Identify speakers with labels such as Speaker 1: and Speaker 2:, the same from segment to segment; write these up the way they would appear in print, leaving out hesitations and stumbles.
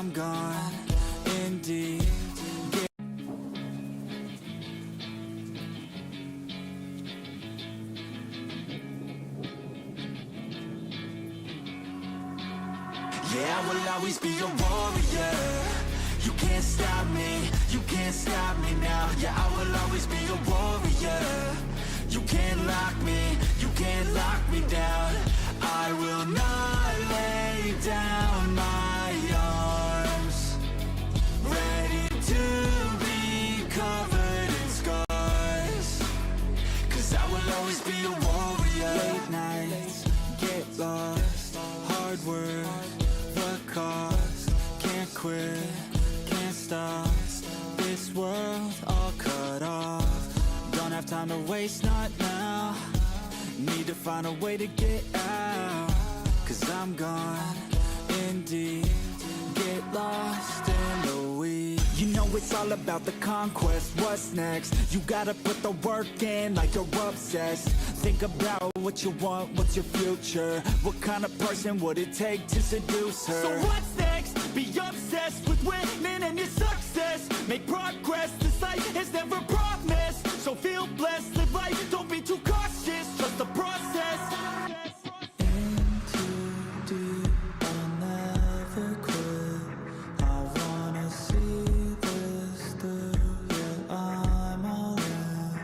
Speaker 1: I'm gone indeed. Yeah, I will always be a warrior. You can't stop me, you can't stop me now. Yeah, I will always be a warrior. You can't lock me, you can't lock me down. I will not lay down my arms. Ready to be covered in scars. 'Cause I will always be a warrior. Late nights, get lost, hard work, the cost. Can't quit, can't stop. This world all cut off. Don't have time to waste, not now. Need to find a way to get out. 'Cause I'm gone indeed. Get lost in the weeds. You know it's all about the conquest. What's next? You gotta put the work in like you're obsessed. Think about what you want, what's your future? What kind of person would it take to seduce her? So what's next? Be obsessed with winning and your success. Make progress, this life is never promised. So feel blessed, live life, don't be too cautious. Trust the process. In too deep, I'll never quit. I wanna see this through. Yeah, I'm all in,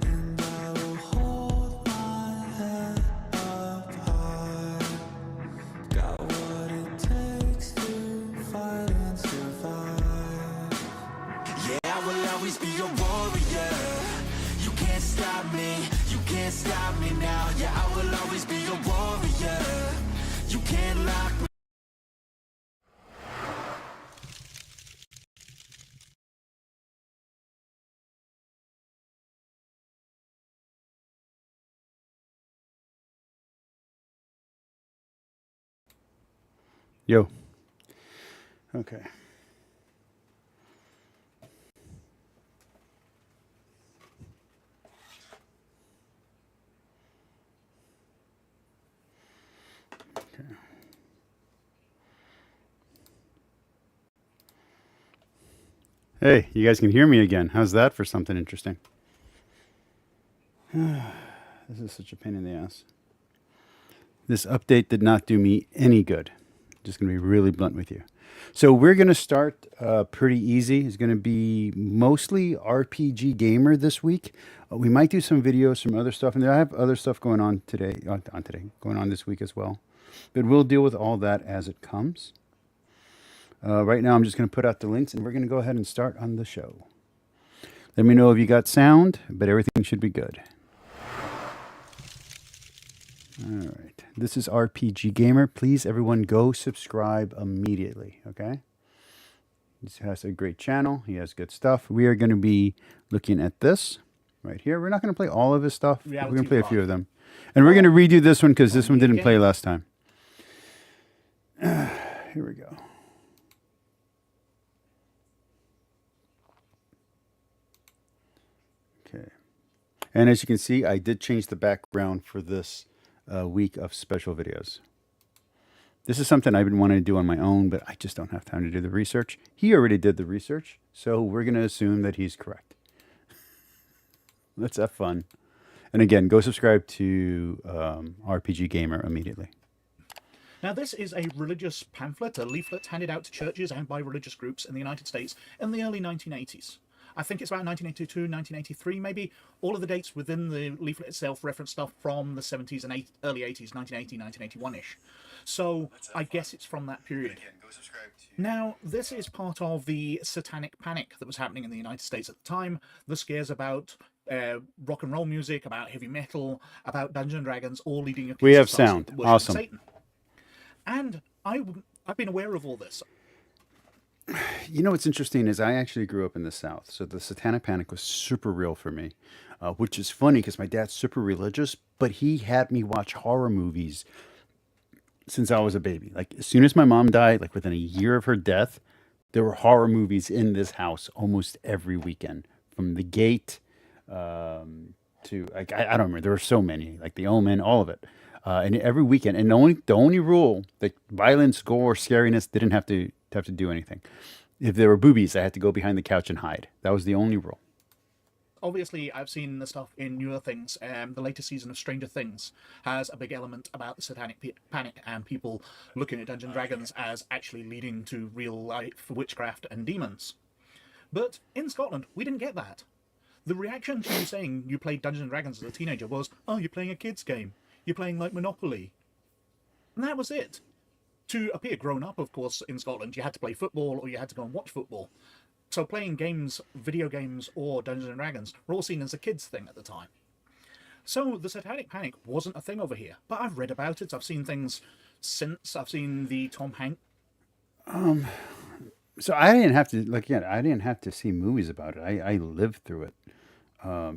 Speaker 1: and I will hold my head up high. Got what it takes to fight and survive. Yeah, I will always be a warrior. You can't stop me, you can't stop me now. Yeah, I will always be a warrior. You can't lock me.
Speaker 2: Yo. Okay. Hey, you guys can hear me again. How's that for something interesting? This is such a pain in the ass. This update did not do me any good. Just going to be really blunt with you. So we're going to start pretty easy. It's going to be mostly RPG Gamer this week. We might do some videos, some other stuff. And I have other stuff going on today, going on this week as well. But we'll deal with all that as it comes. Right now, I'm just going to put out the links, and we're going to go ahead and start on the show. Let me know if you got sound, but everything should be good. All right. This is RPG Gamer. Please, everyone, go subscribe immediately, okay? He has a great channel. He has good stuff. We are going to be looking at this right here. We're not going to play all of his stuff. We're going to play a few of them. And we're going to redo this one because this one didn't play last time. Here we go. Okay. And as you can see, I did change the background for this week of special videos. This is something I've been wanting to do on my own, but I just don't have time to do the research. He already did the research, so we're going to assume that he's correct. Let's have fun. And again, go subscribe to RPG Gamer immediately.
Speaker 3: Now, this is a religious pamphlet, a leaflet handed out to churches and by religious groups in the United States in the early 1980s. I think it's about 1982, 1983, maybe. All of the dates within the leaflet itself reference stuff from the 70s and early 80s, 1980, 1981-ish. So I guess it's from that period. Now, this is part of the Satanic panic that was happening in the United States at the time. The scares about rock and roll music, about heavy metal, about Dungeons and Dragons, all leading up to
Speaker 2: we have sound. Awesome.
Speaker 3: Satan. And I've been aware of all this.
Speaker 2: You know what's interesting is I actually grew up in the South, so the Satanic Panic was super real for me, which is funny because my dad's super religious, but he had me watch horror movies since I was a baby. Like, as soon as my mom died, like within a year of her death, there were horror movies in this house almost every weekend, from The Gate to, like, I don't remember, there were so many, like The Omen, all of it. And every weekend, and the only rule that violence, gore, scariness didn't have to to have to do anything. If there were boobies, I had to go behind the couch and hide. That was the only rule.
Speaker 3: Obviously, I've seen the stuff in newer things. The latest season of Stranger Things has a big element about the Satanic Panic and people looking at Dungeons and Dragons as actually leading to real-life witchcraft and demons. But in Scotland, we didn't get that. The reaction to you saying you played Dungeons and Dragons as a teenager was, oh, you're playing a kid's game. You're playing like Monopoly. And that was it. To appear grown up, of course, in Scotland, you had to play football or you had to go and watch football. So playing games, video games, or Dungeons and Dragons were all seen as a kid's thing at the time. So the Satanic Panic wasn't a thing over here, but I've read about it. I've seen things since. I've seen the Tom Hanks.
Speaker 2: So I didn't have to, like, again, I didn't have to see movies about it. I lived through it.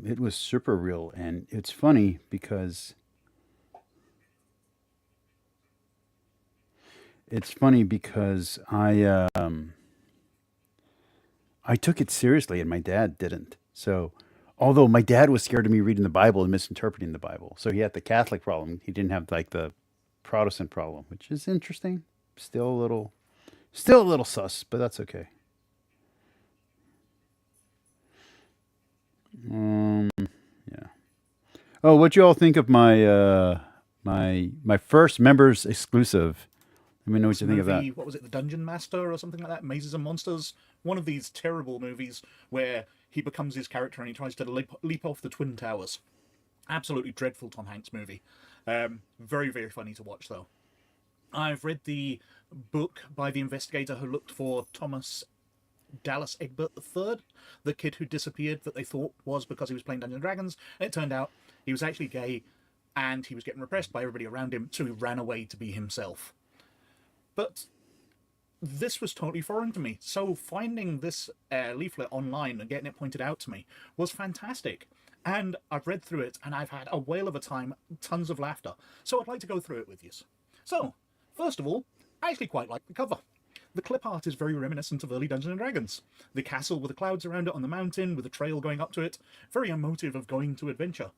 Speaker 2: It was super real, and it's funny because I took it seriously, and my dad didn't. So, although my dad was scared of me reading the Bible and misinterpreting the Bible, so he had the Catholic problem. He didn't have like the Protestant problem, which is interesting. Still a little sus, but that's okay. Yeah. Oh, what you all think of my first members exclusive? Let me know what you think of that.
Speaker 3: What was it, The Dungeon Master or something like that? Mazes and Monsters? One of these terrible movies where he becomes his character and he tries to leap off the Twin Towers. Absolutely dreadful Tom Hanks movie. Very, very funny to watch, though. I've read the book by the investigator who looked for Thomas Dallas Egbert III, the kid who disappeared that they thought was because he was playing Dungeons & Dragons. And it turned out he was actually gay and he was getting repressed by everybody around him, so he ran away to be himself. But this was totally foreign to me, so finding this leaflet online and getting it pointed out to me was fantastic. And I've read through it, and I've had a whale of a time, tons of laughter. So I'd like to go through it with you. So, first of all, I actually quite like the cover. The clip art is very reminiscent of early Dungeons & Dragons. The castle with the clouds around it on the mountain, with a trail going up to it, very emotive of going to adventure.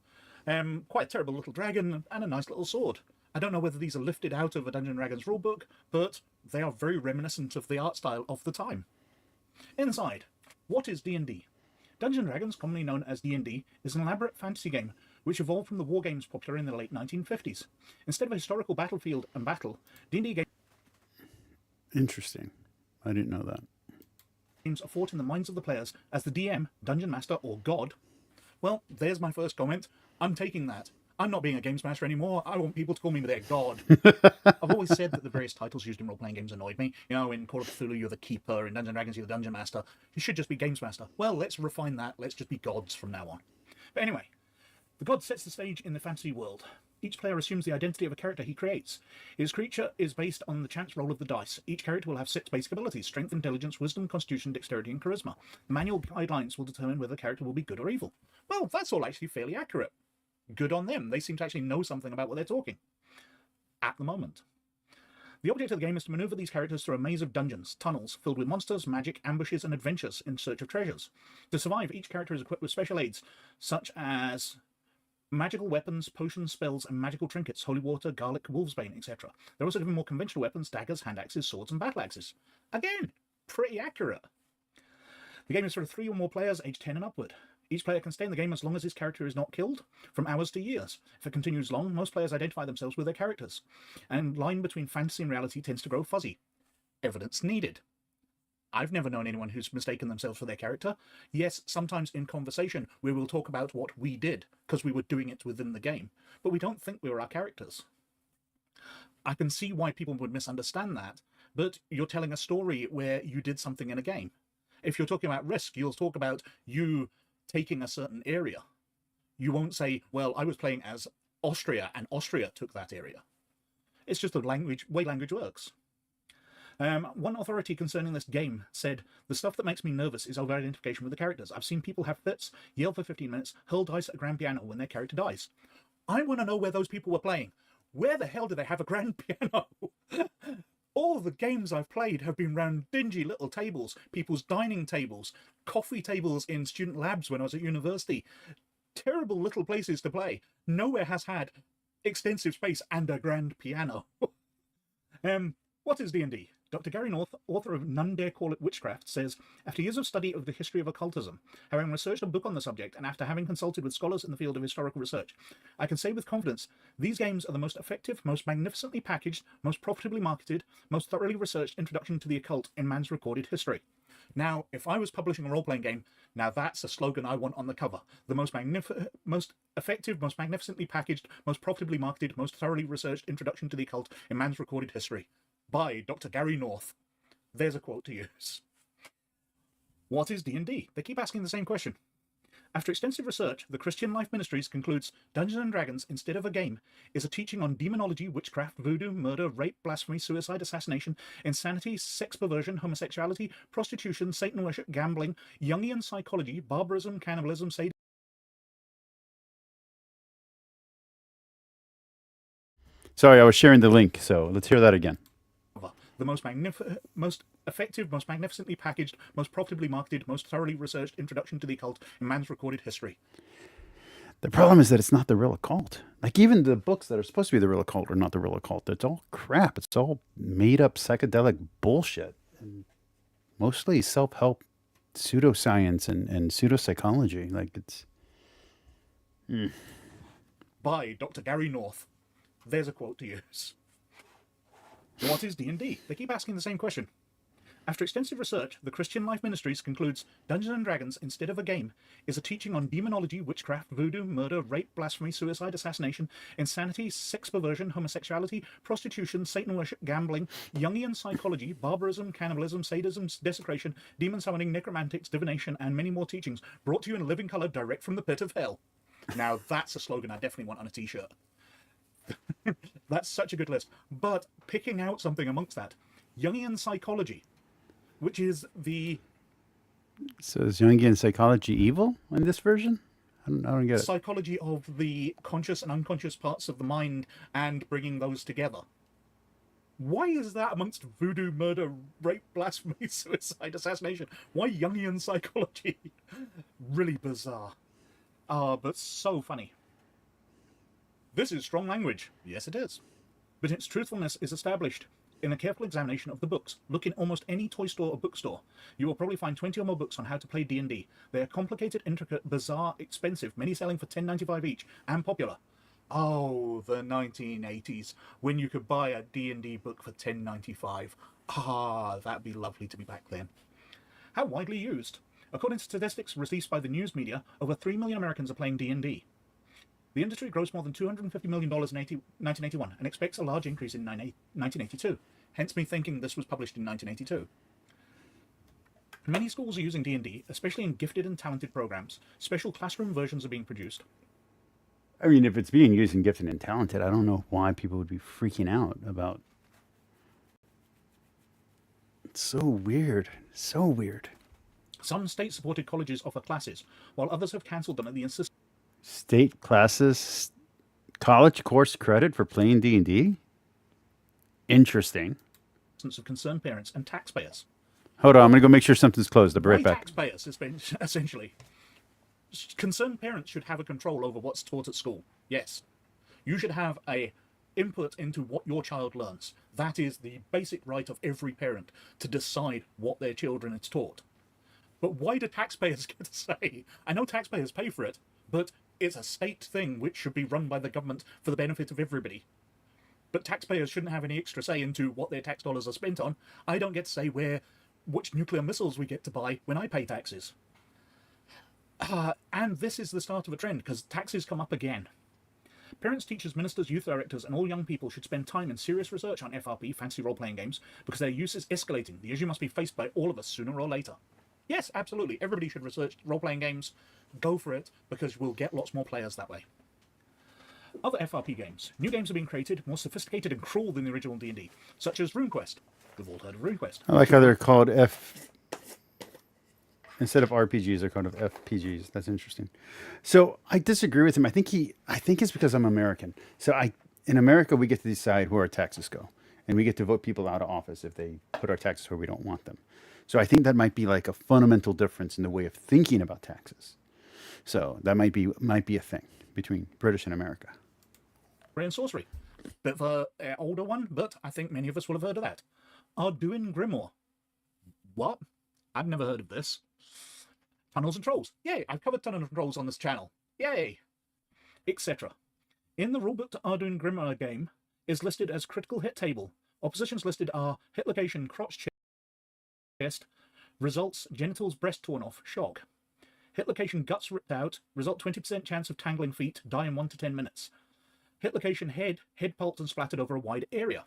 Speaker 3: Quite a terrible little dragon, and a nice little sword. I don't know whether these are lifted out of a Dungeons & Dragons rulebook, but they are very reminiscent of the art style of the time. Inside, what is D&D? Dungeons & Dragons, commonly known as D&D, is an elaborate fantasy game which evolved from the war games popular in the late 1950s. Instead of a historical battlefield and battle, D&D games
Speaker 2: Interesting. I didn't know that.
Speaker 3: are fought in the minds of the players as the DM, Dungeon Master, or God. Well, there's my first comment. I'm taking that. I'm not being a games master anymore. I want people to call me their god. I've always said that the various titles used in role-playing games annoyed me. You know, in Call of Cthulhu, you're the Keeper. In Dungeons & Dragons, you're the Dungeon Master. You should just be Games Master. Well, let's refine that. Let's just be gods from now on. But anyway, the god sets the stage in the fantasy world. Each player assumes the identity of a character he creates. His creature is based on the chance roll of the dice. Each character will have 6 basic abilities: strength, intelligence, wisdom, constitution, dexterity, and charisma. The manual guidelines will determine whether the character will be good or evil. Well, that's all actually fairly accurate. Good on them. They seem to actually know something about what they're talking. At the moment. The object of the game is to maneuver these characters through a maze of dungeons, tunnels, filled with monsters, magic, ambushes, and adventures in search of treasures. To survive, each character is equipped with special aids, such as magical weapons, potions, spells, and magical trinkets, holy water, garlic, wolfsbane, etc. They're also given more conventional weapons, daggers, hand axes, swords, and battle axes. Again, pretty accurate. The game is for 3 or more players, aged 10 and upward. Each player can stay in the game as long as his character is not killed, from hours to years. If it continues long, most players identify themselves with their characters, and line between fantasy and reality tends to grow fuzzy. Evidence needed. I've never known anyone who's mistaken themselves for their character. Yes, sometimes in conversation we will talk about what we did, because we were doing it within the game, but we don't think we were our characters. I can see why people would misunderstand that, but you're telling a story where you did something in a game. If you're talking about Risk, you'll talk about you taking a certain area. You won't say, well, I was playing as Austria and Austria took that area. It's just the way language works. One authority concerning this game said, the stuff that makes me nervous is over-identification with the characters. I've seen people have fits, yell for 15 minutes, hurl dice at a grand piano when their character dies. I want to know where those people were playing. Where the hell did they have a grand piano? All the games I've played have been round dingy little tables, people's dining tables, coffee tables in student labs when I was at university. Terrible little places to play. Nowhere has had extensive space and a grand piano. What is D&D? Dr. Gary North, author of None Dare Call It Witchcraft, says, after years of study of the history of occultism, having researched a book on the subject, and after having consulted with scholars in the field of historical research, I can say with confidence, these games are the most effective, most magnificently packaged, most profitably marketed, most thoroughly researched introduction to the occult in man's recorded history. Now, if I was publishing a role-playing game, now that's a slogan I want on the cover. The most effective, most magnificently packaged, most profitably marketed, most thoroughly researched introduction to the occult in man's recorded history. By Dr. Gary North. There's a quote to use. What is D&D? They keep asking the same question. After extensive research, the Christian Life Ministries concludes Dungeons & Dragons, instead of a game, is a teaching on demonology, witchcraft, voodoo, murder, rape, blasphemy, suicide, assassination, insanity, sex perversion, homosexuality, prostitution, Satan worship, gambling, Jungian psychology, barbarism, cannibalism, sadism.
Speaker 2: Sorry, I was sharing the link, so let's hear that again.
Speaker 3: The most effective, most magnificently packaged, most profitably marketed, most thoroughly researched introduction to the occult in man's recorded history.
Speaker 2: The problem is that it's not the real occult. Like, even the books that are supposed to be the real occult are not the real occult. It's all crap. It's all made up psychedelic bullshit. And mostly self-help pseudoscience and pseudopsychology. Like, it's...
Speaker 3: By Dr. Gary North. There's a quote to use. What is D&D? They keep asking the same question. After extensive research, the Christian Life Ministries concludes Dungeons & Dragons, instead of a game, is a teaching on demonology, witchcraft, voodoo, murder, rape, blasphemy, suicide, assassination, insanity, sex perversion, homosexuality, prostitution, Satan worship, gambling, Jungian psychology, barbarism, cannibalism, sadism, desecration, demon summoning, necromantics, divination, and many more teachings, brought to you in living color direct from the pit of hell. Now that's a slogan I definitely want on a t-shirt. That's such a good list. But picking out something amongst that, Jungian psychology, which is the...
Speaker 2: So is Jungian psychology evil in this version? I don't get it.
Speaker 3: Psychology of the conscious and unconscious parts of the mind and bringing those together. Why is that amongst voodoo, murder, rape, blasphemy, suicide, assassination? Why Jungian psychology? Really bizarre. But so funny. This is strong language. Yes, it is. But its truthfulness is established in a careful examination of the books. Look in almost any toy store or bookstore. You will probably find 20 or more books on how to play D&D. They are complicated, intricate, bizarre, expensive, many selling for $10.95 each, and popular. Oh, the 1980s, when you could buy a D&D book for $10.95. That'd be lovely to be back then. How widely used? According to statistics released by the news media, over 3 million Americans are playing D&D. The industry grossed more than $250 million in 1981 and expects a large increase in 1982, hence me thinking this was published in 1982. Many schools are using D&D, especially in gifted and talented programs. Special classroom versions are being produced.
Speaker 2: I mean, if it's being used in gifted and talented, I don't know why people would be freaking out about... It's so weird. So weird.
Speaker 3: Some state-supported colleges offer classes, while others have cancelled them at the insistence
Speaker 2: State classes, college course credit for playing D&D? Interesting.
Speaker 3: of concerned parents and taxpayers.
Speaker 2: Hold on, I'm going to go make sure something's closed. I'll be right back.
Speaker 3: Taxpayers, essentially. Concerned parents should have a control over what's taught at school. Yes. You should have a input into what your child learns. That is the basic right of every parent, to decide what their children is taught. But why do taxpayers get to say? I know taxpayers pay for it, but it's a state thing which should be run by the government for the benefit of everybody. But taxpayers shouldn't have any extra say into what their tax dollars are spent on. I don't get to say which nuclear missiles we get to buy when I pay taxes. And this is the start of a trend, because taxes come up again. Parents, teachers, ministers, youth directors, and all young people should spend time in serious research on FRP, fantasy role-playing games, because their use is escalating. The issue must be faced by all of us sooner or later. Yes, absolutely. Everybody should research role-playing games. Go for it, because we'll get lots more players that way. Other FRP games. New games are being created, more sophisticated and cruel than the original D&D, such as RuneQuest. We've all heard of RuneQuest.
Speaker 2: I like how they're called instead of RPGs, they're called FPGs. That's interesting. So I disagree with him. I think it's because I'm American. So in America, we get to decide where our taxes go, and we get to vote people out of office if they put our taxes where we don't want them. So I think that might be like a fundamental difference in the way of thinking about taxes. So that might be a thing between British and America.
Speaker 3: And sorcery. Bit of an older one, but I think many of us will have heard of that. Arduin Grimoire. What? I've never heard of this. Tunnels and Trolls. Yay, I've covered Tunnels and Trolls on this channel. Yay! Etc. In the rulebook to Arduin Grimoire game is listed as critical hit table. Oppositions listed are hit location, crotch chest, results genitals breast torn off, shock. Hit location guts ripped out, result 20% chance of tangling feet, die in 1 to 10 minutes. Hit location head pulped and splattered over a wide area.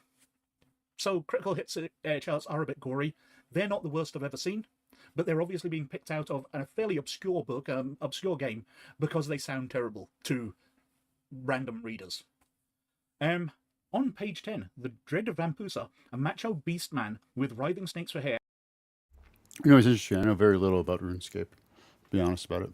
Speaker 3: So critical hit charts are a bit gory. They're not the worst I've ever seen, but they're obviously being picked out of a fairly obscure book, obscure game, because they sound terrible to random readers. On page 10, the Dread of Vampusa, a macho beast man with writhing snakes for hair.
Speaker 2: You know, it's interesting. I know very little about RuneScape, to be honest about it.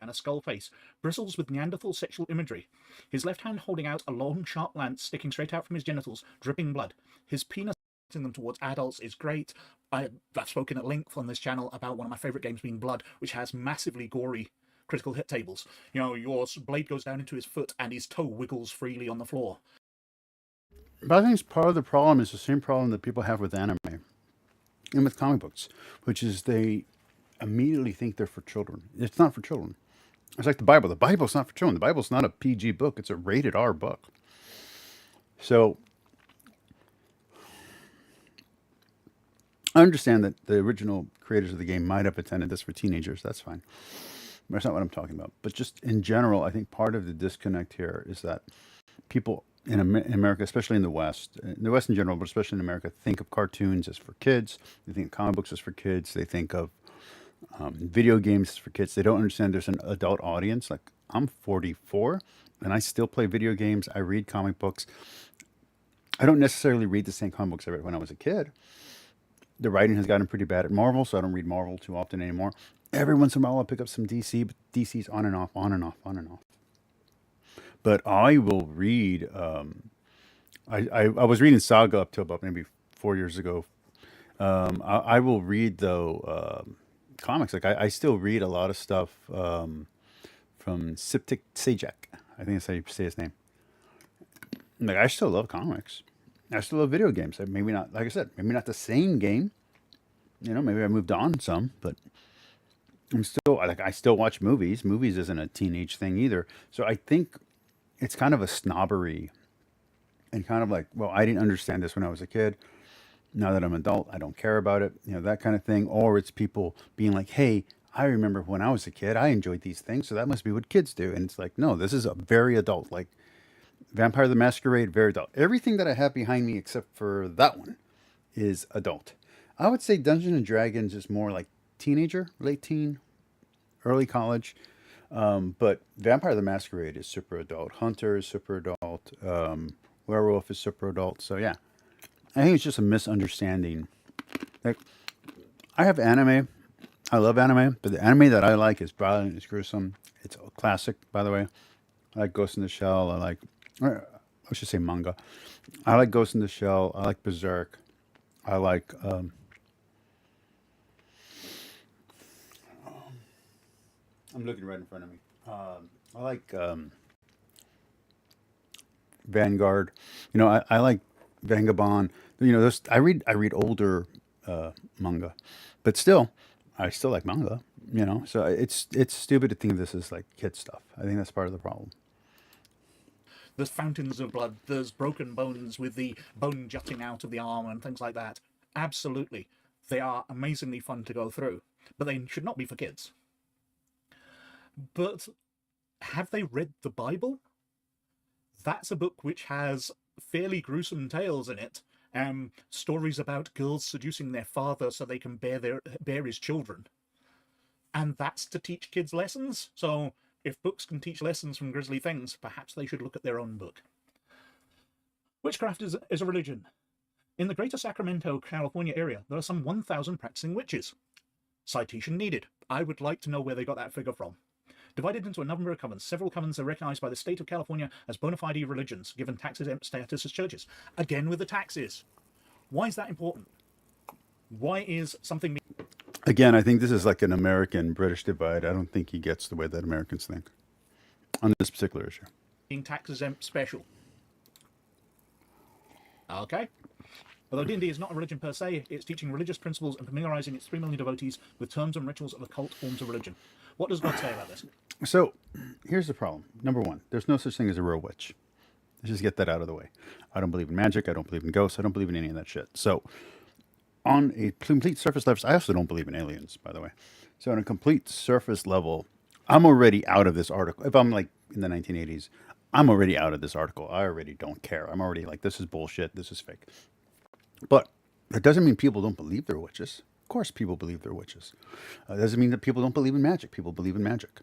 Speaker 3: And a skull face, bristles with Neanderthal sexual imagery. His left hand holding out a long, sharp lance sticking straight out from his genitals, dripping blood. His penis them towards adults is great. I've spoken at length on this channel about one of my favourite games being Blood, which has massively gory critical hit tables. You know, your blade goes down into his foot and his toe wiggles freely on the floor.
Speaker 2: But I think part of the problem is the same problem that people have with anime and with comic books, which is they immediately think they're for children. It's not for children. It's like the Bible. The Bible's not for children. The Bible's not a PG book. It's a rated R book. So I understand that the original creators of the game might have intended this for teenagers. That's fine. That's not what I'm talking about. But just in general, I think part of the disconnect here is that people in America, especially in the West in general, but especially in America, think of cartoons as for kids. They think of comic books as for kids. They think of video games as for kids. They don't understand there's an adult audience. Like, I'm 44, and I still play video games. I read comic books. I don't necessarily read the same comic books I read when I was a kid. The writing has gotten pretty bad at Marvel, so I don't read Marvel too often anymore. Every once in a while, I'll pick up some DC, but DC's on and off, on and off, on and off. But I will read. I was reading Saga up till about maybe 4 years ago. I will read though comics. Like I still read a lot of stuff from Siptik Sajak. I think that's how you say his name. Like, I still love comics. I still love video games. Maybe not, like I said, maybe not the same game. You know, maybe I moved on some, but I'm still like, I still watch movies. Movies isn't a teenage thing either. So I think it's kind of a snobbery and kind of like, well, I didn't understand this when I was a kid. Now that I'm an adult, I don't care about it. You know, that kind of thing. Or it's people being like, hey, I remember when I was a kid, I enjoyed these things, so that must be what kids do. And it's like, no, this is a very adult. Like Vampire the Masquerade, very adult. Everything that I have behind me except for that one is adult. I would say Dungeons and Dragons is more like teenager, late teen, early college. But Vampire the Masquerade is super adult. Hunter is super adult. Werewolf is super adult. So yeah, I think it's just a misunderstanding. Like, I have anime. I love anime, but the anime that I like is violent, it's gruesome. It's a classic, by the way. I like Ghost in the Shell. I should say manga. I like Ghost in the Shell. I like Berserk. I like I'm looking right in front of me. I like Vanguard. You know, I like Vagabond. You know, those I read older manga, but still, I still like manga. You know, so it's stupid to think of this as like kid stuff. I think that's part of the problem.
Speaker 3: There's fountains of blood, there's broken bones with the bone jutting out of the arm and things like that. Absolutely. They are amazingly fun to go through, but they should not be for kids. But have they read the Bible? That's a book which has fairly gruesome tales in it. Stories about girls seducing their father so they can bear his children. And that's to teach kids lessons. So if books can teach lessons from grisly things, perhaps they should look at their own book. Witchcraft is a religion. In the greater Sacramento, California area, there are some 1,000 practicing witches. Citation needed. I would like to know where they got that figure from. Divided into a number of covens, several covens are recognized by the state of California as bona fide religions, given tax-exempt status as churches. Again with the taxes. Why is that important? Why is something...
Speaker 2: Again, I think this is like an American-British divide. I don't think he gets the way that Americans think on this particular issue.
Speaker 3: being tax-exempt special? Okay. Although D&D is not a religion per se, it's teaching religious principles and familiarizing its 3 million devotees with terms and rituals of occult forms of religion. What does God say about this?
Speaker 2: So here's the problem. Number one, there's no such thing as a real witch. Let's just get that out of the way. I don't believe in magic. I don't believe in ghosts. I don't believe in any of that shit. So on a complete surface level, I also don't believe in aliens, by the way. So on a complete surface level, I'm already out of this article. If I'm like in the 1980s, I'm already out of this article. I already don't care. I'm already like, this is bullshit. This is fake. But that doesn't mean people don't believe they're witches. Of course, people believe they're witches. It doesn't mean that people don't believe in magic. People believe in magic.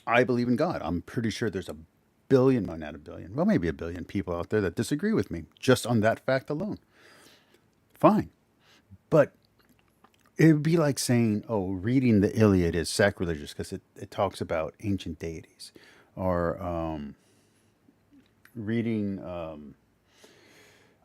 Speaker 2: I believe in God. I'm pretty sure there's a billion, well, not a billion, well, maybe a billion people out there that disagree with me just on that fact alone. Fine. But it would be like saying, oh, reading the Iliad is sacrilegious because it talks about ancient deities. Or reading,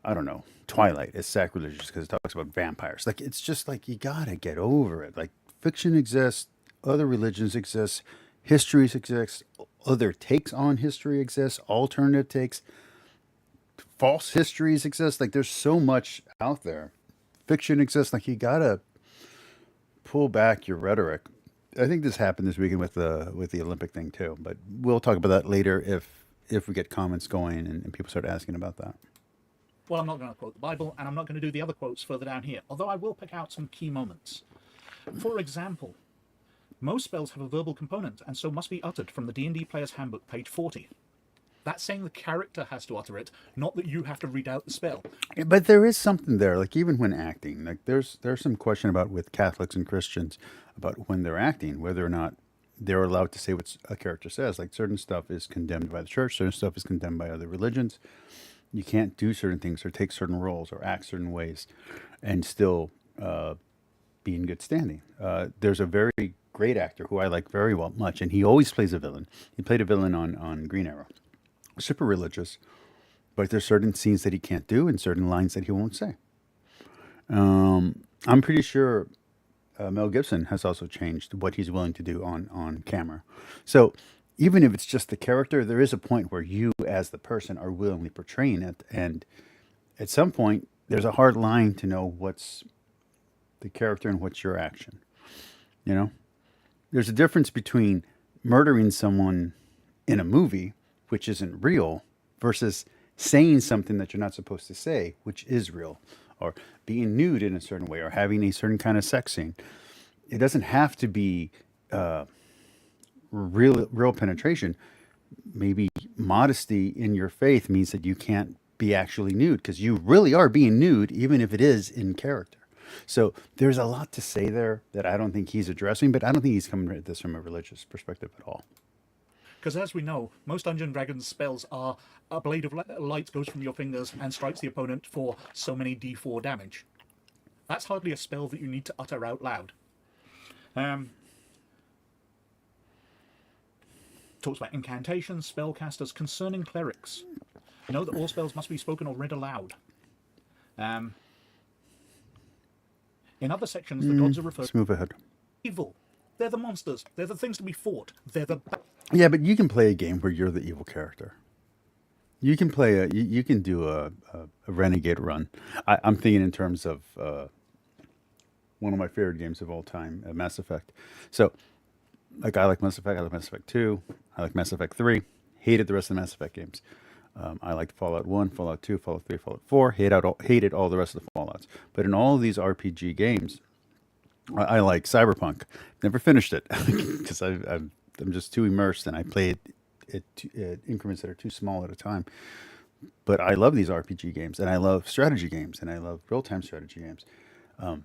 Speaker 2: I don't know, Twilight is sacrilegious because it talks about vampires. Like, it's just like, you gotta get over it. Like, fiction exists, other religions exist, histories exist, other takes on history exist, alternative takes, false histories exist. Like, there's so much out there. Fiction exists. Like, you gotta pull back your rhetoric. I think this happened this weekend with the Olympic thing too, but we'll talk about that later if we get comments going and people start asking about that.
Speaker 3: Well, I'm not going to quote the Bible, and I'm not going to do the other quotes further down here, although I will pick out some key moments. For example, most spells have a verbal component, and so must be uttered from the D&D Player's Handbook, page 40. That's saying the character has to utter it, not that you have to read out the spell.
Speaker 2: But there is something there, like even when acting, like there's some question about with Catholics and Christians about when they're acting, whether or not they're allowed to say what a character says. Like certain stuff is condemned by the church, certain stuff is condemned by other religions. You can't do certain things or take certain roles or act certain ways and still be in good standing. There's a very great actor who I like very much, and he always plays a villain. He played a villain on Green Arrow. Super religious, but there's certain scenes that he can't do and certain lines that he won't say. I'm pretty sure Mel Gibson has also changed what he's willing to do on camera. So even if it's just the character, there is a point where you as the person are willingly portraying it. And at some point, there's a hard line to know what's the character and what's your action. You know, there's a difference between murdering someone in a movie, which isn't real, versus saying something that you're not supposed to say, which is real, or being nude in a certain way, or having a certain kind of sex scene. It doesn't have to be real penetration. Maybe modesty in your faith means that you can't be actually nude because you really are being nude, even if it is in character. So there's a lot to say there that I don't think he's addressing, but I don't think he's coming at this from a religious perspective at all.
Speaker 3: Because as we know, most Dungeons & Dragons spells are a blade of light goes from your fingers and strikes the opponent for so many d4 damage. That's hardly a spell that you need to utter out loud. Talks about incantations, spellcasters, concerning clerics. Know that all spells must be spoken or read aloud. In other sections, the gods are referred
Speaker 2: Let's move ahead.
Speaker 3: to evil. They're the monsters. They're the things to be fought. They're the...
Speaker 2: Yeah, but you can play a game where you're the evil character. You can play you can do a renegade run. I'm thinking in terms of one of my favorite games of all time, Mass Effect. So, like I like Mass Effect. I like Mass Effect 2. I like Mass Effect 3. Hated the rest of the Mass Effect games. I liked Fallout 1, Fallout 2, Fallout 3, Fallout 4. Hated all the rest of the Fallouts. But in all of these RPG games, I like Cyberpunk. Never finished it because I'm just too immersed and I play it at increments that are too small at a time. But I love these RPG games and I love strategy games and I love real-time strategy games. And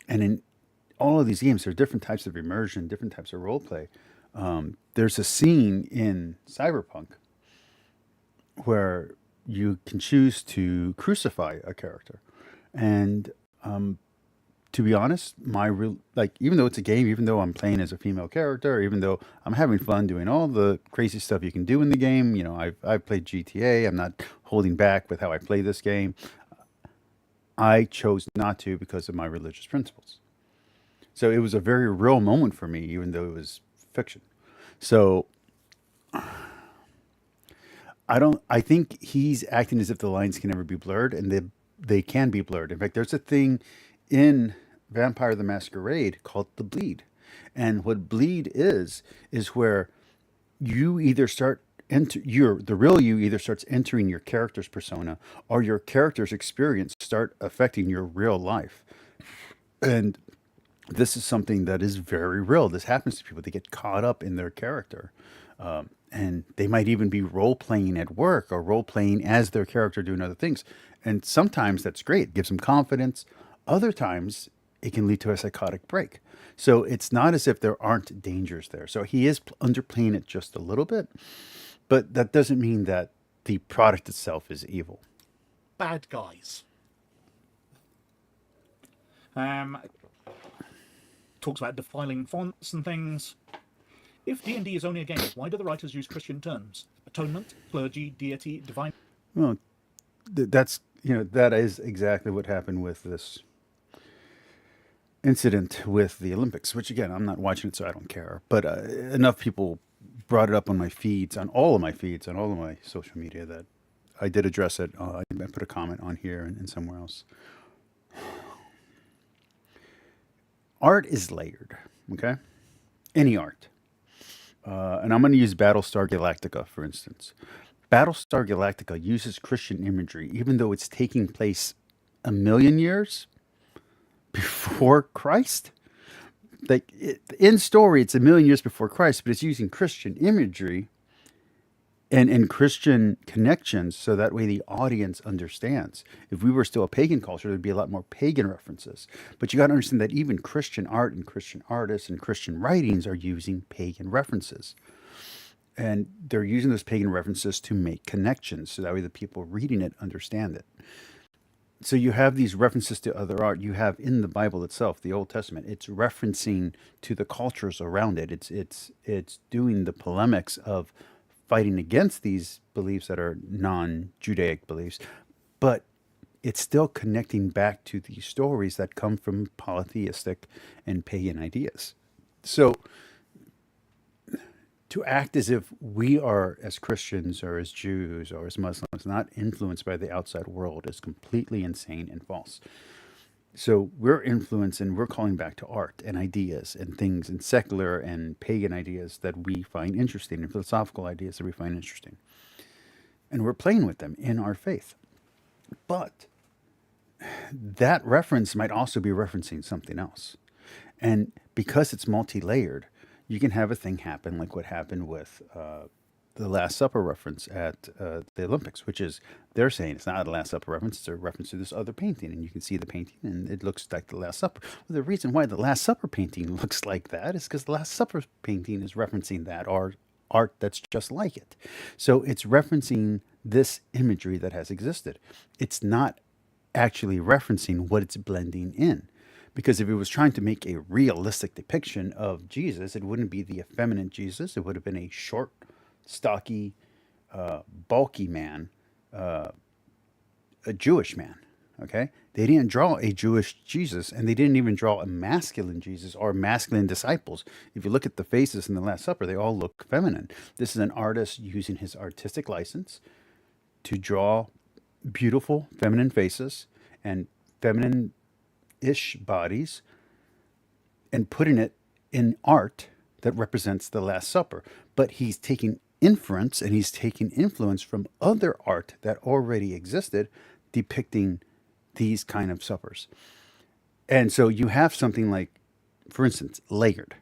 Speaker 2: in all of these games, there are different types of immersion, different types of role play. There's a scene in Cyberpunk where you can choose to crucify a character. And to be honest, even though it's a game, even though I'm playing as a female character, even though I'm having fun doing all the crazy stuff you can do in the game, you know, I've played GTA. I'm not holding back with how I play this game. I chose not to because of my religious principles. So it was a very real moment for me, even though it was fiction. So I think he's acting as if the lines can never be blurred, and they can be blurred. In fact, there's a thing in Vampire the Masquerade called the bleed. And what bleed is where you either start the real you either starts entering your character's persona, or your character's experience start affecting your real life. And this is something that is very real. This happens to people. They get caught up in their character. And they might even be role playing at work or role playing as their character doing other things. And sometimes that's great, it gives them confidence. Other times it can lead to a psychotic break. So it's not as if there aren't dangers there. So he is underplaying it just a little bit, but that doesn't mean that the product itself is evil.
Speaker 3: Bad guys. Talks about defiling fonts and things. If D&D is only a game, why do the writers use Christian terms? Atonement, clergy, deity, divine...
Speaker 2: Well, that is exactly what happened with this incident with the Olympics, which again, I'm not watching it, so I don't care. But enough people brought it up on my feeds, on all of my social media, that I did address it. I put a comment on here and somewhere else. Art is layered, okay? Any art. And I'm going to use Battlestar Galactica, for instance. Battlestar Galactica uses Christian imagery, even though it's taking place 1,000,000 years before Christ. In story, it's 1,000,000 years before Christ, but it's using Christian imagery and Christian connections, so that way the audience understands. If we were still a pagan culture, there'd be a lot more pagan references. But you got to understand that even Christian art and Christian artists and Christian writings are using pagan references. And they're using those pagan references to make connections, so that way the people reading it understand it. So you have these references to other art. You have in the Bible itself, the Old Testament, it's referencing to the cultures around it. It's doing the polemics of fighting against these beliefs that are non-Judaic beliefs, but it's still connecting back to these stories that come from polytheistic and pagan ideas. So to act as if we are, as Christians or as Jews or as Muslims, not influenced by the outside world is completely insane and false. So we're influenced, and we're calling back to art and ideas and things and secular and pagan ideas that we find interesting, and philosophical ideas that we find interesting. And we're playing with them in our faith. But that reference might also be referencing something else. And because it's multi-layered, you can have a thing happen like what happened with the Last Supper reference at the Olympics, which is, they're saying it's not a Last Supper reference, it's a reference to this other painting, and you can see the painting and it looks like the Last Supper. Well, the reason why the Last Supper painting looks like that is because the Last Supper painting is referencing that, or art that's just like it. So it's referencing this imagery that has existed. It's not actually referencing what it's blending in. Because if it was trying to make a realistic depiction of Jesus, it wouldn't be the effeminate Jesus. It would have been a short, stocky, bulky man, a Jewish man. Okay? They didn't draw a Jewish Jesus, and they didn't even draw a masculine Jesus or masculine disciples. If you look at the faces in the Last Supper, they all look feminine. This is an artist using his artistic license to draw beautiful feminine faces and feminine-ish bodies, and putting it in art that represents the Last Supper. But he's taking inference and he's taking influence from other art that already existed depicting these kind of suppers. And so you have something like, for instance, layered.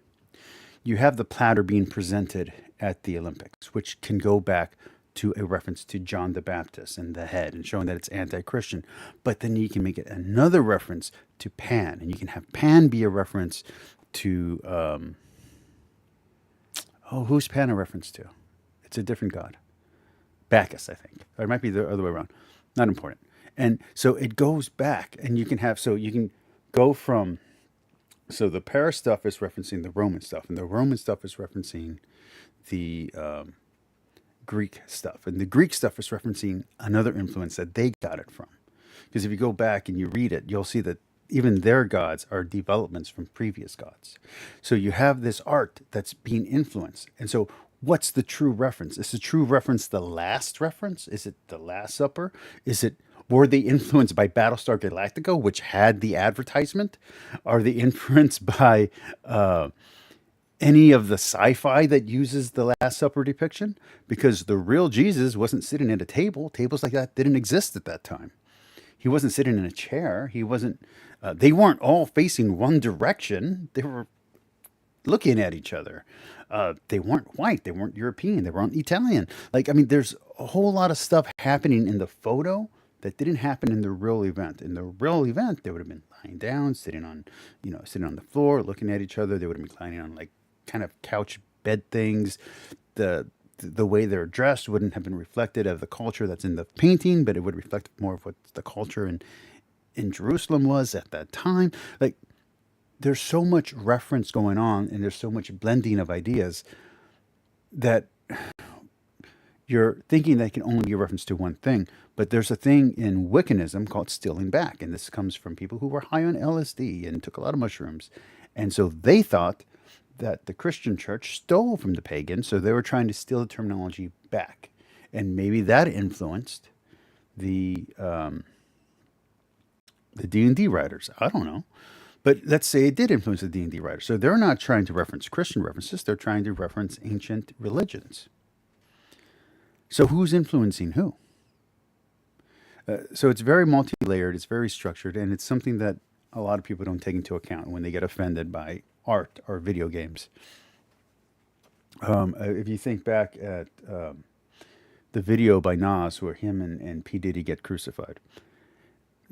Speaker 2: You have the platter being presented at the Olympics, which can go back to a reference to John the Baptist and the head, and showing that it's anti-Christian. But then you can make it another reference to Pan, and you can have Pan be a reference to, who's Pan a reference to? It's a different god. Bacchus, I think. Or it might be the other way around. Not important. And so it goes back, and you can have, so you can go from, so the Paris stuff is referencing the Roman stuff, and the Roman stuff is referencing the Greek stuff, and the Greek stuff is referencing another influence that they got it from. Because if you go back and you read it, you'll see that even their gods are developments from previous gods. So you have this art that's being influenced. And so what's the true reference? Is the true reference the last reference? Is it the Last Supper? Is it, Were they influenced by Battlestar Galactica, which had the advertisement? Are they influenced by any of the sci-fi that uses the Last Supper depiction? Because the real Jesus wasn't sitting at a table. Tables like that didn't exist at that time. He wasn't sitting in a chair. He wasn't. They weren't all facing one direction. They were looking at each other. They weren't white. They weren't European. They weren't Italian. Like, I mean, there's a whole lot of stuff happening in the photo that didn't happen in the real event. In the real event, they would have been lying down, sitting on, sitting on the floor, looking at each other. They would have been reclining on like kind of couch bed things. The way they're dressed wouldn't have been reflected of the culture that's in the painting, but it would reflect more of what the culture in Jerusalem was at that time. Like, there's so much reference going on, and there's so much blending of ideas that you're thinking they can only be a reference to one thing. But there's a thing in Wiccanism called stealing back, and this comes from people who were high on LSD and took a lot of mushrooms. And so they thought that the Christian church stole from the pagans, so they were trying to steal the terminology back. And maybe that influenced the D&D writers. I don't know. But let's say it did influence the D&D writers. So they're not trying to reference Christian references. They're trying to reference ancient religions. So who's influencing who? So it's very multi-layered. It's very structured. And it's something that a lot of people don't take into account when they get offended by art or video games. If you think back at the video by Nas where him and P. Diddy get crucified,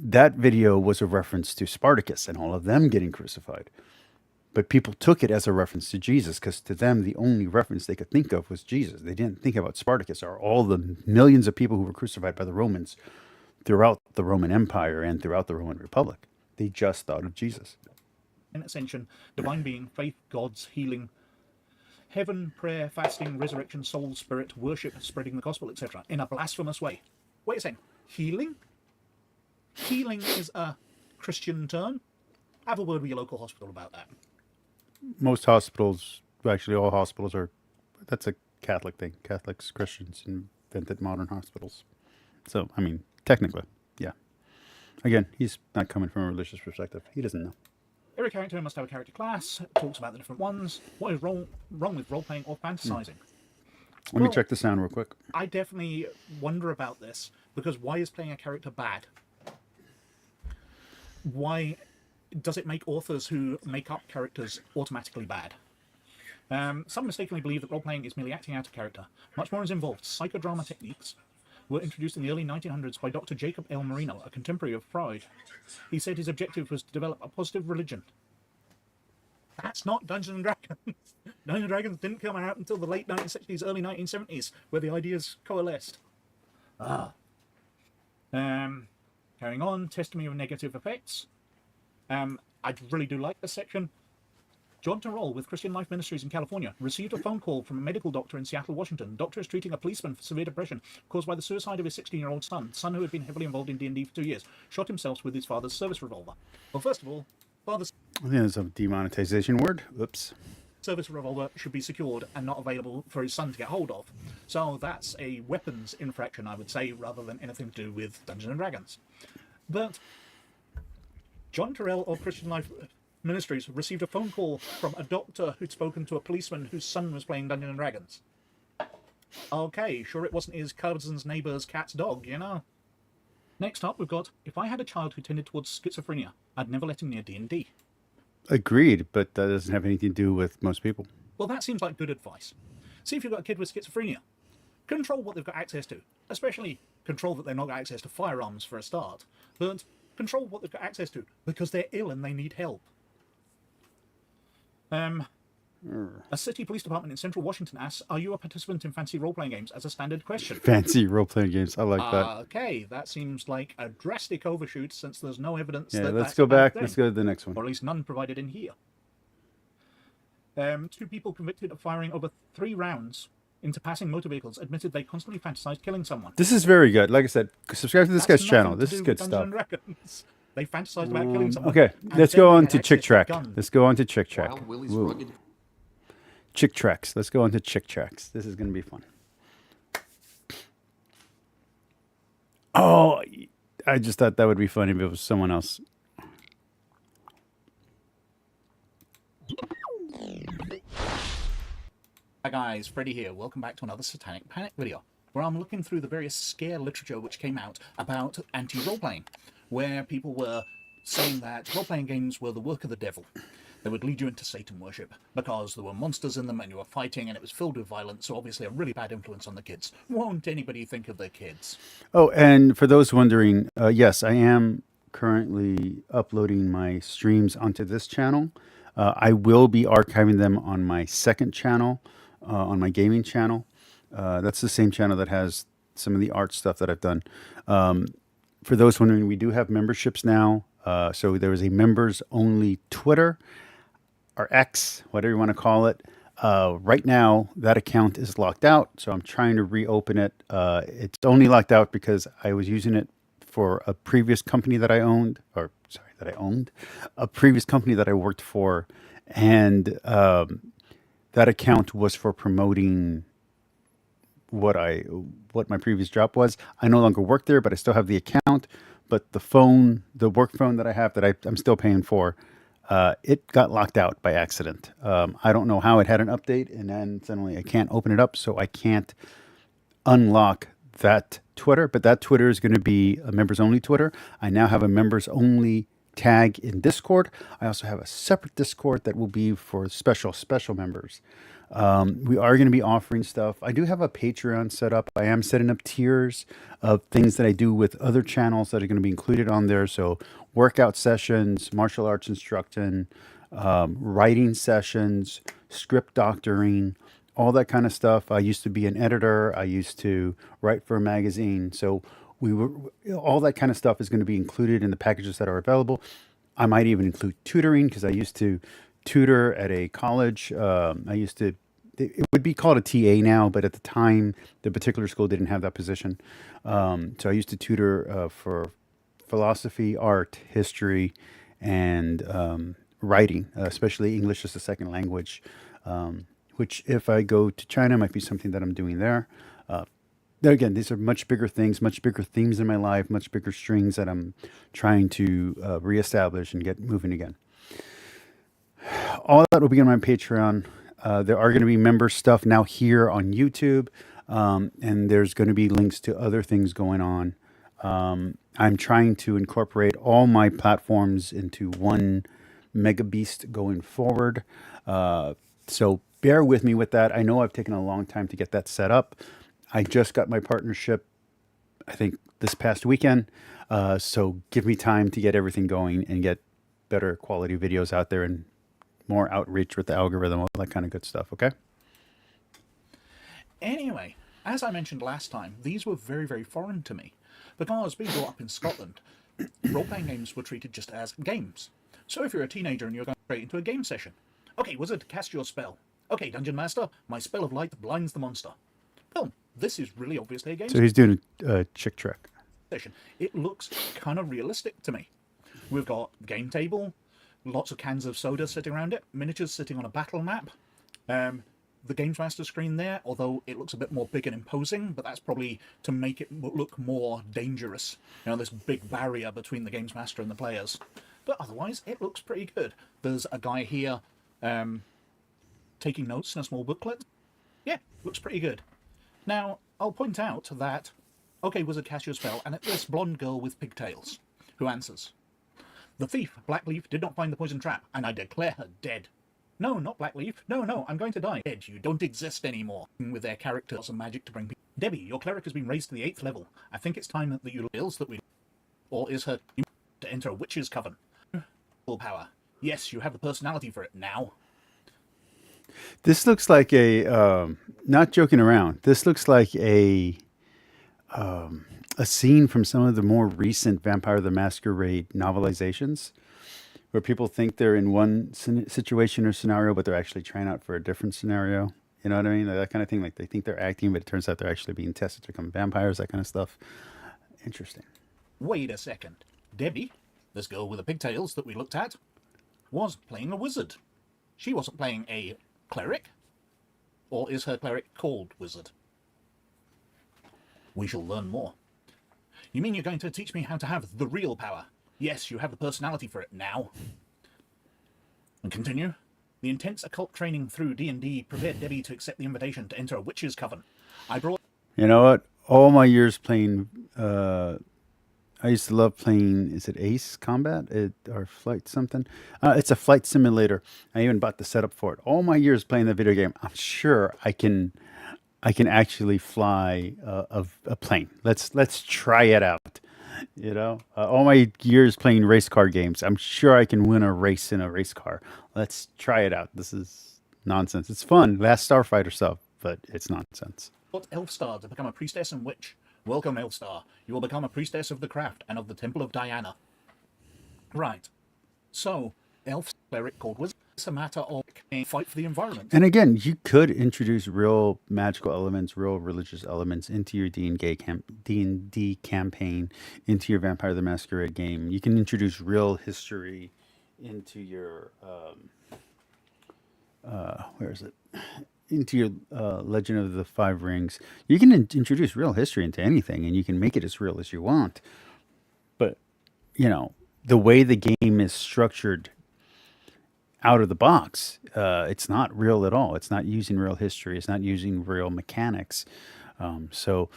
Speaker 2: that video was a reference to Spartacus and all of them getting crucified. But people took it as a reference to Jesus because to them, the only reference they could think of was Jesus. They didn't think about Spartacus or all the millions of people who were crucified by the Romans throughout the Roman Empire and throughout the Roman Republic. They just thought of Jesus.
Speaker 3: In ascension, divine being, faith, gods, healing, heaven, prayer, fasting, resurrection, soul, spirit, worship, spreading the gospel, etc. in a blasphemous way. Wait a second. Healing? Healing is a Christian term. Have a word with your local hospital about that.
Speaker 2: Most hospitals, actually all hospitals that's a Catholic thing. Catholics, Christians invented modern hospitals. So, I mean, technically, yeah. Again, he's not coming from a religious perspective. He doesn't know.
Speaker 3: Every character must have a character class, talks about the different ones. What is wrong with role-playing or fantasizing?
Speaker 2: Let me check the sound real quick.
Speaker 3: I definitely wonder about this, because why is playing a character bad? Why does it make authors who make up characters automatically bad? Some mistakenly believe that role-playing is merely acting out a character. Much more is involved. Psychodrama techniques were introduced in the early 1900s by Dr. Jacob L. Marino, a contemporary of Freud. He said his objective was to develop a positive religion. That's not Dungeons and Dragons. Dungeons and Dragons didn't come out until the late 1960s, early 1970s, where the ideas coalesced. Carrying on, testimony of negative effects. I really do like this section. John Terrell with Christian Life Ministries in California received a phone call from a medical doctor in Seattle, Washington. The doctor is treating a policeman for severe depression caused by the suicide of his 16-year-old son who had been heavily involved in D&D for 2 years, shot himself with his father's service revolver. Well, first of all, father's
Speaker 2: I think it's a demonetization word. Oops.
Speaker 3: service revolver should be secured and not available for his son to get hold of. So that's a weapons infraction, I would say, rather than anything to do with Dungeons and Dragons. But John Terrell of Christian Life Ministries received a phone call from a doctor who'd spoken to a policeman whose son was playing Dungeons and Dragons. Okay, sure it wasn't his cousin's neighbour's cat's dog, you know? Next up, we've got, if I had a child who tended towards schizophrenia, I'd never let him near D&D.
Speaker 2: Agreed, but that doesn't have anything to do with most people.
Speaker 3: Well, that seems like good advice. See if you've got a kid with schizophrenia. Control what they've got access to. Especially control that they've not got access to firearms for a start. But control what they've got access to, because they're ill and they need help. A city police department in central Washington asks, are you a participant in fantasy role-playing games, as a standard question?
Speaker 2: Fancy role-playing games. I like that.
Speaker 3: Okay, that seems like a drastic overshoot since there's no evidence
Speaker 2: Yeah,
Speaker 3: that
Speaker 2: let's
Speaker 3: that's
Speaker 2: go
Speaker 3: a bad
Speaker 2: back.
Speaker 3: thing.
Speaker 2: Let's go to the next one.
Speaker 3: Or at least none provided in here. 2 people convicted of firing over 3 rounds into passing motor vehicles admitted they constantly fantasized killing someone.
Speaker 2: This is very good. Like I said, subscribe to this
Speaker 3: That's
Speaker 2: guy's channel.
Speaker 3: nothing
Speaker 2: This
Speaker 3: to
Speaker 2: is
Speaker 3: do
Speaker 2: good
Speaker 3: with
Speaker 2: stuff.
Speaker 3: Dungeons and Dragons. They fantasized about killing someone.
Speaker 2: Okay,
Speaker 3: and
Speaker 2: let's
Speaker 3: then
Speaker 2: go
Speaker 3: they
Speaker 2: on
Speaker 3: had
Speaker 2: to
Speaker 3: access
Speaker 2: Chick Track.
Speaker 3: guns.
Speaker 2: Let's go on to Chick Track.
Speaker 4: Wild Willie's
Speaker 2: Woo.
Speaker 4: rugged.
Speaker 2: Chick Tracks. Let's go on to Chick Tracks. This is going to be fun. Oh, I just thought that would be funny if it was someone else.
Speaker 3: Hi guys, Freddy here. Welcome back to another Satanic Panic video, where I'm looking through the various scare literature which came out about anti-role-playing, where people were saying that role-playing games were the work of the devil. They would lead you into Satan worship, because there were monsters in them and you were fighting and it was filled with violence, so obviously a really bad influence on the kids. Won't anybody think of their kids?
Speaker 2: Oh, and for those wondering, yes, I am currently uploading my streams onto this channel. I will be archiving them on my second channel, on my gaming channel. That's the same channel that has some of the art stuff that I've done. For those wondering, we do have memberships now. So there is a members only Twitter or X, whatever you want to call it. Right now, that account is locked out, so I'm trying to reopen it. It's only locked out because I was using it for a previous company that I owned, or sorry, that I owned, a previous company that I worked for, and that account was for promoting what my previous job was. I no longer work there, but I still have the account. But the phone, the work phone that I have that I'm still paying for, it got locked out by accident. I don't know how. It had an update, and then suddenly I can't open it up, so I can't unlock that Twitter. But that Twitter is going to be a members only Twitter. I now have a members only tag in Discord. I also have a separate Discord that will be for special members. We are going to be offering stuff. I do have a Patreon set up. I am setting up tiers of things that I do with other channels that are going to be included on there. So workout sessions, martial arts instruction, writing sessions, script doctoring, all that kind of stuff. I used to be an editor. I used to write for a magazine. So all that kind of stuff is going to be included in the packages that are available. I might even include tutoring, because I used to tutor at a college. It would be called a TA now, but at the time, the particular school didn't have that position. So I used to tutor for philosophy, art, history, and writing, especially English as a second language, which if I go to China might be something that I'm doing there. Again, these are much bigger things, much bigger themes in my life, much bigger strings that I'm trying to reestablish and get moving again. All that will be on my Patreon. There are going to be member stuff now here on YouTube, and there's going to be links to other things going on. I'm trying to incorporate all my platforms into one mega beast going forward. So bear with me with that. I know I've taken a long time to get that set up. I just got my partnership, I think, this past weekend. So give me time to get everything going and get better quality videos out there and more outreach with the algorithm, all that kind of good stuff, okay?
Speaker 3: Anyway, as I mentioned last time, these were very, very foreign to me, because being brought up in Scotland, role-playing games were treated just as games. So if you're a teenager and you're going straight into a game session, okay, wizard, cast your spell. Okay, dungeon master, my spell of light blinds the monster. Well, this is really obviously a game
Speaker 2: So he's doing a chick trick
Speaker 3: session. It looks kind of realistic to me. We've got game table, lots of cans of soda sitting around it, miniatures sitting on a battle map. The Games Master screen there, although it looks a bit more big and imposing, but that's probably to make it look more dangerous. You know, this big barrier between the Games Master and the players. But otherwise, it looks pretty good. There's a guy here taking notes in a small booklet. Yeah, looks pretty good. Now, I'll point out that, okay, wizard, cast your spell, and it's this blonde girl with pigtails, who answers. The thief, Blackleaf, did not find the poison trap, and I declare her dead. No, not Blackleaf. No, I'm going to die. Dead, you don't exist anymore. With their characters and magic to bring people. Debbie, your cleric has been raised to the 8th level. I think it's time that you bills that we... Or is her to enter a witch's coven? Full power. Yes, you have the personality for it now.
Speaker 2: This looks like a, not joking around, this looks like a scene from some of the more recent Vampire the Masquerade novelizations, where people think they're in one situation or scenario, but they're actually trying out for a different scenario. You know what I mean? Like that kind of thing. Like they think they're acting, but it turns out they're actually being tested to become vampires, that kind of stuff. Interesting.
Speaker 3: Wait a second. Debbie, this girl with the pigtails that we looked at, was playing a wizard. She wasn't playing a cleric. Or is her cleric called wizard? We shall learn more. You mean you're going to teach me how to have the real power? Yes, you have the personality for it now. And continue. The intense occult training through D&D prepared Debbie to accept the invitation to enter a witch's coven. I brought...
Speaker 2: You know what? All my years playing, I used to love playing, is it Ace Combat? Or Flight something? It's a flight simulator. I even bought the setup for it. All my years playing the video game, I'm sure I can actually fly a plane. Let's try it out. You know, all my years playing race car games, I'm sure I can win a race in a race car. Let's try it out. This is nonsense. It's fun. Last Starfighter stuff, but it's nonsense.
Speaker 3: Elfstar to become a priestess and witch. Welcome, Elfstar. You will become a priestess of the craft and of the Temple of Diana. Right. So, elf cleric called Wizard. It's a matter of a fight for the environment.
Speaker 2: And again, you could introduce real magical elements, real religious elements into your D&D campaign, into your Vampire the Masquerade game. You can introduce real history into your where is it? Into your Legend of the Five Rings. You can introduce real history into anything, and you can make it as real as you want. But you know, the way the game is structured out of the box, it's not real at all. It's not using real history. It's not using real mechanics. So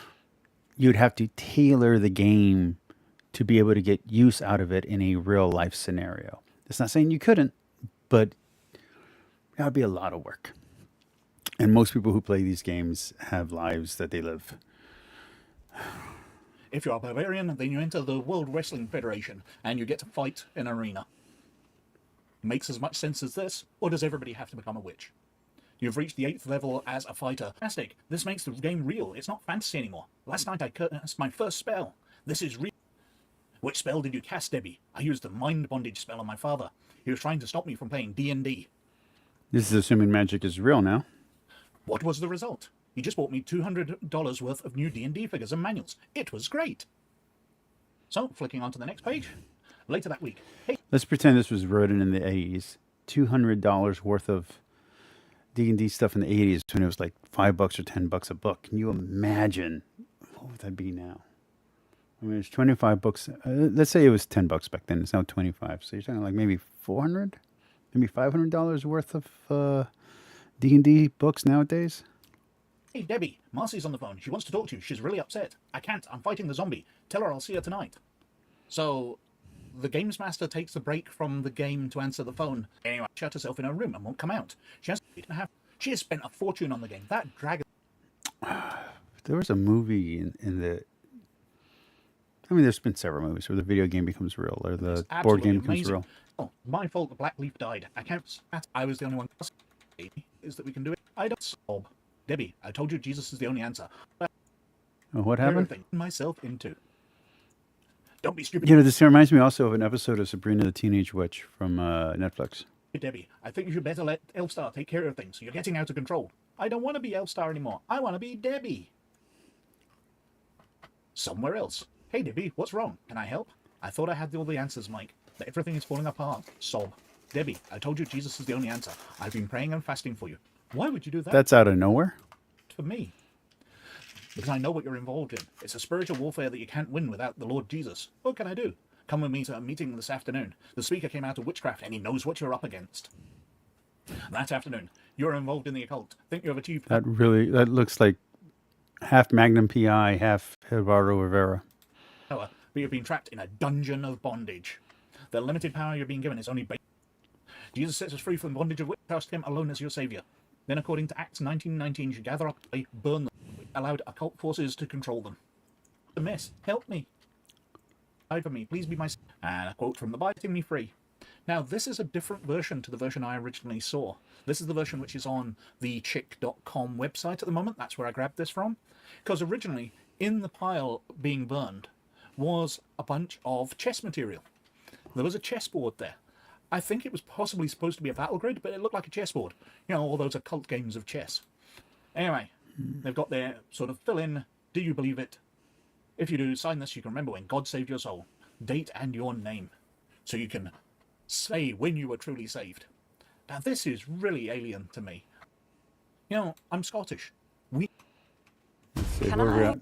Speaker 2: you'd have to tailor the game to be able to get use out of it in a real life scenario. It's not saying you couldn't, but that would be a lot of work. And most people who play these games have lives that they live.
Speaker 3: If you're a barbarian, then you enter the World Wrestling Federation, and you get to fight in an arena. Makes as much sense as this, or does everybody have to become a witch? You've reached the 8th level as a fighter. Fantastic. This makes the game real. It's not fantasy anymore. Last night I cast my first spell. This is real. Which spell did you cast, Debbie? I used the mind bondage spell on my father. He was trying to stop me from playing D&D.
Speaker 2: This is assuming magic is real now.
Speaker 3: What was the result? He just bought me $200 worth of new D&D figures and manuals. It was great. So, flicking on to the next page. Later that week. Hey.
Speaker 2: Let's pretend this was written in the 80s. $200 worth of D&D stuff in the 80s when it was like $5 or $10 a book. Can you imagine what would that be now? I mean, it's 25 books. Let's say it was $10 back then. It's now 25. So you're talking like maybe $400, maybe $500 worth of D&D books nowadays.
Speaker 3: Hey, Debbie, Marcy's on the phone. She wants to talk to you. She's really upset. I can't. I'm fighting the zombie. Tell her I'll see her tonight. So, the games master takes a break from the game to answer the phone. Anyway, shut herself in her room and won't come out. She has spent a fortune on the game. That dragon.
Speaker 2: There was a movie in the. I mean, there's been several movies where the video game becomes real or the board game becomes
Speaker 3: amazing.
Speaker 2: real.
Speaker 3: Oh, my fault. The Black Leaf died. I can't. I was the only one. Is that we can do it? I don't sob. Debbie, I told you Jesus is the only answer.
Speaker 2: Oh, what happened?
Speaker 3: Everything myself into. Don't be stupid.
Speaker 2: You know, this reminds me also of an episode of Sabrina the Teenage Witch from Netflix.
Speaker 3: Debbie, I think you should better let Elfstar take care of things. You're getting out of control. I don't want to be Elfstar anymore. I want to be Debbie. Somewhere else. Hey, Debbie, what's wrong? Can I help? I thought I had all the answers, Mike. But everything is falling apart. Sob. Debbie, I told you Jesus is the only answer. I've been praying and fasting for you. Why would you do that?
Speaker 2: That's out of nowhere?
Speaker 3: For me. Because I know what you're involved in. It's a spiritual warfare that you can't win without the Lord Jesus. What can I do? Come with me to a meeting this afternoon. The speaker came out of witchcraft and he knows what you're up against. That afternoon, you're involved in the occult. Think you have achieved...
Speaker 2: That looks like half Magnum P.I., half Eduardo Rivera.
Speaker 3: But you've been trapped in a dungeon of bondage. The limited power you're being given is only... Jesus sets us free from the bondage of witchcraft, him alone as your savior. Then, according to Acts 19:19, you gather up, they burn them, allowed occult forces to control them. The mess. Help me. Die for me. Please be my... And a quote from the Bible, setting me free. Now, this is a different version to the version I originally saw. This is the version which is on the chick.com website at the moment. That's where I grabbed this from. Because originally, in the pile being burned was a bunch of chess material. There was a chessboard there. I think it was possibly supposed to be a battle grid, but it looked like a chessboard. You know, all those occult games of chess. Anyway, they've got their sort of fill-in, do you believe it? If you do, sign this, you can remember when God saved your soul. Date and your name. So you can say when you were truly saved. Now, this is really alien to me. You know, I'm Scottish.
Speaker 2: Let's see
Speaker 4: Can
Speaker 2: where we're
Speaker 4: I?
Speaker 2: at.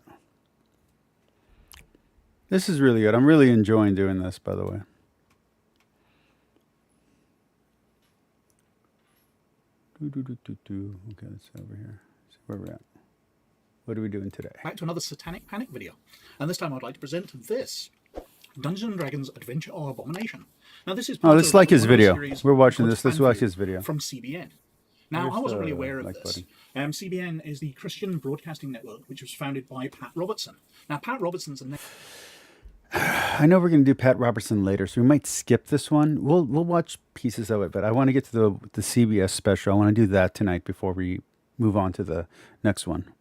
Speaker 2: This is really good. I'm really enjoying doing this, by the way. Okay, let's over here. See where we're at. What are we doing today?
Speaker 3: Back to another Satanic Panic video. And this time I'd like to present this. Dungeons & Dragons Adventure or Abomination. Now this is
Speaker 2: Oh, let's like his video. We're watching this. Let's watch his video.
Speaker 3: From CBN. Now, I wasn't really aware of
Speaker 2: like
Speaker 3: this.
Speaker 2: button?
Speaker 3: CBN is the Christian Broadcasting Network, which was founded by Pat Robertson. Now, Pat Robertson's a...
Speaker 2: I know we're going to do Pat Robertson later, so we might skip this one. We'll watch pieces of it, but I want to get to the CBS special. I want to do that tonight before we move on to the next one.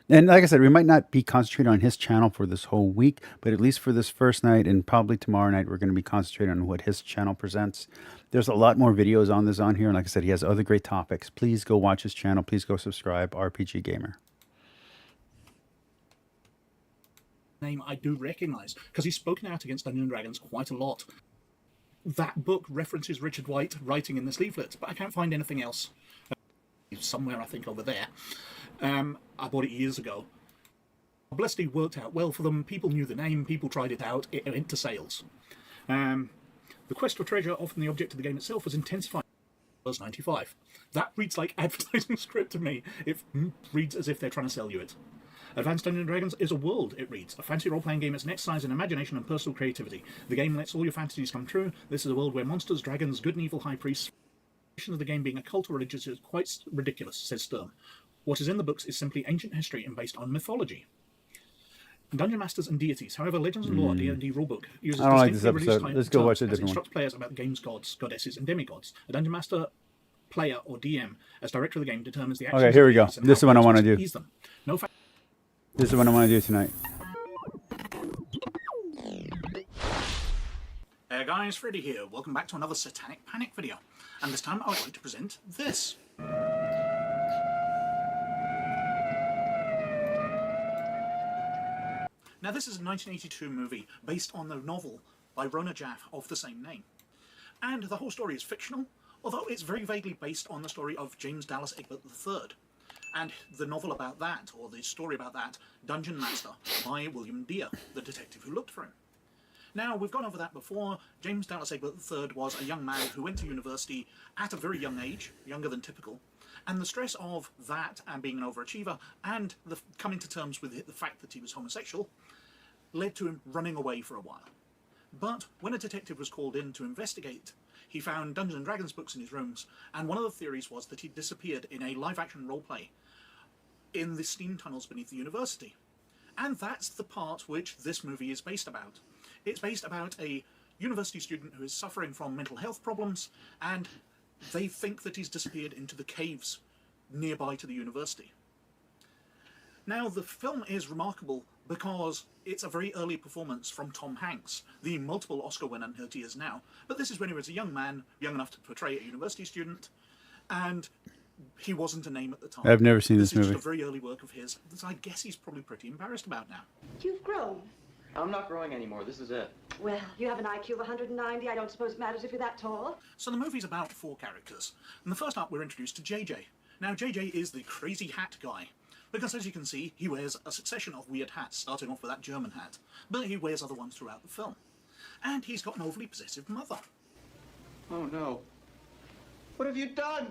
Speaker 2: And like I said, we might not be concentrating on his channel for this whole week, but at least for this first night and probably tomorrow night, we're going to be concentrating on what his channel presents. There's a lot more videos on this on here, and like I said, he has other great topics. Please go watch his channel. Please go subscribe, RPG Gamer.
Speaker 3: Name I do recognize because he's spoken out against Dungeons & Dragons quite a lot. That book references Richard White writing in this leaflet, but I can't find anything else. Somewhere, I think, over there. I bought it years ago. Publicity worked out well for them. People knew the name. People tried it out. It went to sales. The quest for treasure, often the object of the game itself, was intensified in verse 95. That reads like advertising script to me. It reads as if they're trying to sell you it. Advanced Dungeons & Dragons is a world, it reads. A fantasy role-playing game that's an exercise in imagination and personal creativity. The game lets all your fantasies come true. This is a world where monsters, dragons, good and evil high priests... of the game being a cult or religious is quite ridiculous, says Sturm. What is in the books is simply ancient history and based on mythology. Dungeon masters and deities. However, Legends and Lore, D&D rulebook, uses
Speaker 2: I don't like this
Speaker 3: distinctly
Speaker 2: episode.
Speaker 3: released
Speaker 2: Let's go watch a
Speaker 3: terms as
Speaker 2: different one.
Speaker 3: instructs players about the game's gods, goddesses, and demigods. A dungeon master, player, or DM, as director of the game, determines the actions.
Speaker 2: Okay, here we go.
Speaker 3: and
Speaker 2: This is
Speaker 3: how
Speaker 2: what I
Speaker 3: players
Speaker 2: want to
Speaker 3: must
Speaker 2: do.
Speaker 3: ease them. No fa-
Speaker 2: This is what I want to do tonight.
Speaker 3: Hey guys, Freddy here. Welcome back to another Satanic Panic video. And this time I would like to present this. Now this is a 1982 movie based on the novel by Rona Jaffe of the same name. And the whole story is fictional, although it's very vaguely based on the story of James Dallas Egbert III. And the novel about that, or the story about that, Dungeon Master by William Deere, the detective who looked for him. Now, we've gone over that before. James Dallas Egbert III was a young man who went to university at a very young age, younger than typical, and the stress of that and being an overachiever and the coming to terms with the fact that he was homosexual led to him running away for a while. But when a detective was called in to investigate, he found Dungeons & Dragons books in his rooms, and one of the theories was that he disappeared in a live-action roleplay in the steam tunnels beneath the university. And that's the part which this movie is based about. It's based about a university student who is suffering from mental health problems, and they think that he's disappeared into the caves nearby to the university. Now, the film is remarkable because it's a very early performance from Tom Hanks, the multiple Oscar winner that he is now. But this is when he was a young man, young enough to portray a university student, and he wasn't a name at the time.
Speaker 2: I've never seen this
Speaker 3: This is
Speaker 2: movie.
Speaker 3: just a very early work of his that I guess he's probably pretty embarrassed about now.
Speaker 4: You've grown.
Speaker 5: I'm not growing anymore. This is it.
Speaker 4: Well, you have an IQ of 190. I don't suppose it matters if you're that tall.
Speaker 3: So the movie's about 4 characters. In the first up, we're introduced to JJ. Now, JJ is the crazy hat guy. Because, as you can see, he wears a succession of weird hats, starting off with that German hat. But he wears other ones throughout the film. And he's got an overly possessive mother.
Speaker 5: Oh, no. What have you done?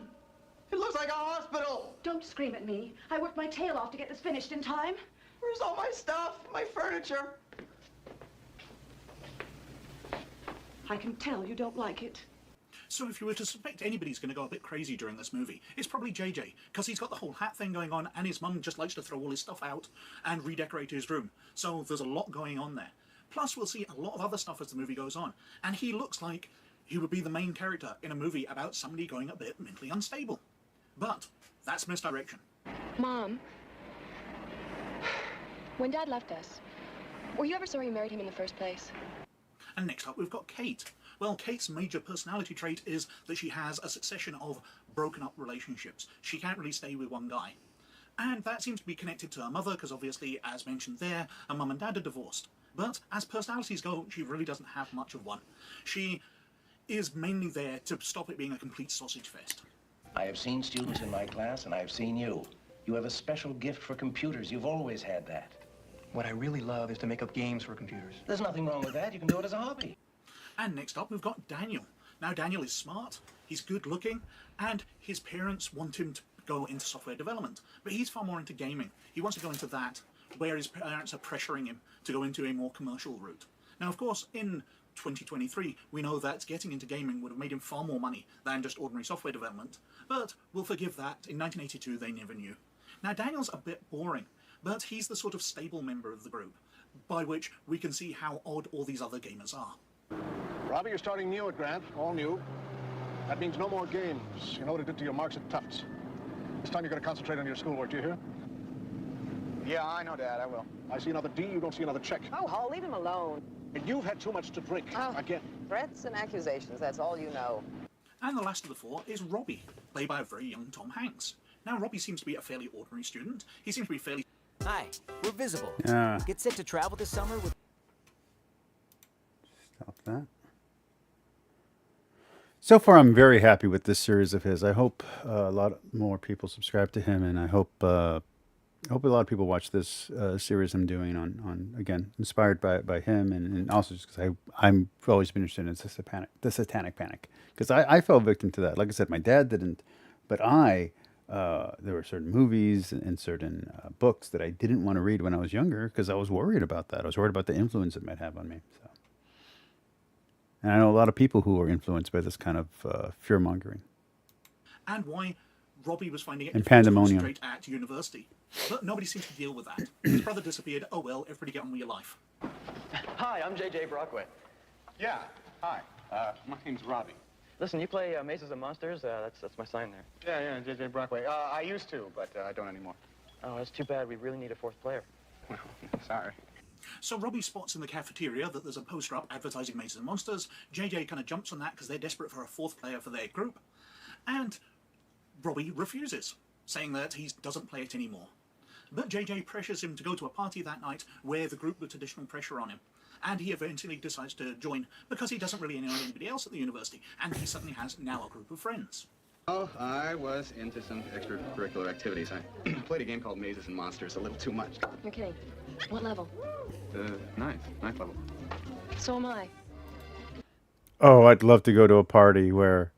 Speaker 5: It looks like a hospital.
Speaker 4: Don't scream at me. I worked my tail off to get this finished in time.
Speaker 5: Where's all my stuff? My furniture?
Speaker 4: I can tell you don't like it.
Speaker 3: So if you were to suspect anybody's going to go a bit crazy during this movie, it's probably JJ, because he's got the whole hat thing going on, and his mum just likes to throw all his stuff out and redecorate his room. So there's a lot going on there. Plus, we'll see a lot of other stuff as the movie goes on, and he looks like he would be the main character in a movie about somebody going a bit mentally unstable. But that's misdirection.
Speaker 6: Mom, when Dad left us, were you ever sorry you married him in the first place?
Speaker 3: And next up, we've got Kate. Well, Kate's major personality trait is that she has a succession of broken up relationships. She can't really stay with one guy. And that seems to be connected to her mother, because obviously, as mentioned there, her mum and dad are divorced. But as personalities go, she really doesn't have much of one. She is mainly there to stop it being a complete sausage fest.
Speaker 7: I have seen students in my class, and I have seen you. You have a special gift for computers. You've always had that. What I really love is to make up games for computers.
Speaker 5: There's nothing wrong with that. You can do it as a hobby.
Speaker 3: And next up, we've got Daniel. Now, Daniel is smart, he's good looking, and his parents want him to go into software development. But he's far more into gaming. He wants to go into that, where his parents are pressuring him to go into a more commercial route. Now, of course, in 2023, we know that getting into gaming would have made him far more money than just ordinary software development, but we'll forgive that. In 1982, they never knew. Now, Daniel's a bit boring, but he's the sort of stable member of the group, by which we can see how odd all these other gamers are.
Speaker 8: Robbie, you're starting new at Grant, all new. That means no more games. You know what it did to your marks at Tufts. This time you're going to concentrate on your schoolwork, do you hear?
Speaker 5: Yeah, I know, Dad. I will.
Speaker 8: I see another D, you don't see another check.
Speaker 9: Oh, Hall, leave him alone.
Speaker 8: And you've had too much to drink, again.
Speaker 9: Threats and accusations, that's all you know.
Speaker 3: And the last of the four is Robbie, played by a very young Tom Hanks. Now, Robbie seems to be a fairly ordinary student. He seems to be fairly...
Speaker 10: Hi, we're Visible.
Speaker 2: Yeah.
Speaker 10: Get set to travel this summer with...
Speaker 2: Stop that. So far, I'm very happy with this series of his. I hope a lot more people subscribe to him, and I hope a lot of people watch this series I'm doing on again, inspired by him, and also just because I've always been interested in the Satanic Panic, because I fell victim to that. Like I said, my dad didn't, but there were certain movies and certain books that I didn't want to read when I was younger because I was worried about that. I was worried about the influence it might have on me. So. And I know a lot of people who were influenced by this kind of fear-mongering.
Speaker 3: And why Robbie was finding it
Speaker 2: And
Speaker 3: difficult to
Speaker 2: pandemonium.
Speaker 3: concentrate at university. But nobody seems to deal with that. His brother disappeared. Oh well, everybody get on with your life.
Speaker 7: Hi, I'm J.J. Brockway.
Speaker 8: Yeah, hi. My name's Robbie.
Speaker 7: Listen, you play Mazes and Monsters? That's my sign there.
Speaker 8: Yeah, J.J. Brockway. I used to, but I don't anymore.
Speaker 7: Oh, that's too bad. We really need a fourth player.
Speaker 8: Well, sorry.
Speaker 3: So Robbie spots in the cafeteria that there's a poster up advertising Mazes and Monsters. JJ kind of jumps on that because they're desperate for a fourth player for their group. And Robbie refuses, saying that he doesn't play it anymore. But JJ pressures him to go to a party that night where the group put additional pressure on him. And he eventually decides to join because he doesn't really know anybody else at the university. And he suddenly has now a group of friends.
Speaker 11: Oh, I was into some extracurricular activities. I played a game called Mazes and Monsters a little too much.
Speaker 6: You're kidding. What level?
Speaker 11: Ninth level.
Speaker 6: So am I.
Speaker 2: Oh, I'd love to go to a party where,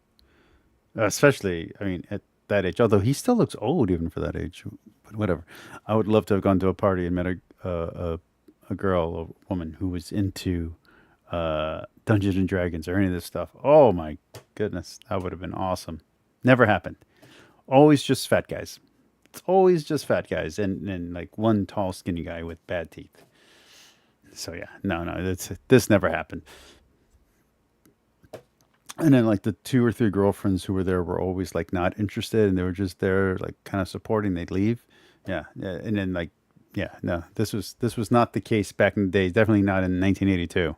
Speaker 2: especially, I mean, at that age, although he still looks old even for that age, but whatever. I would love to have gone to a party and met a girl, a woman who was into Dungeons and Dragons or any of this stuff. Oh my goodness, that would have been awesome. Never happened. Always just fat guys. It's always just fat guys and like one tall, skinny guy with bad teeth. So yeah, no, this never happened. And then like the 2 or 3 girlfriends who were there were always like not interested, and they were just there like kind of supporting. They'd leave. Yeah, and then like no, this was not the case back in the day. Definitely not in 1982.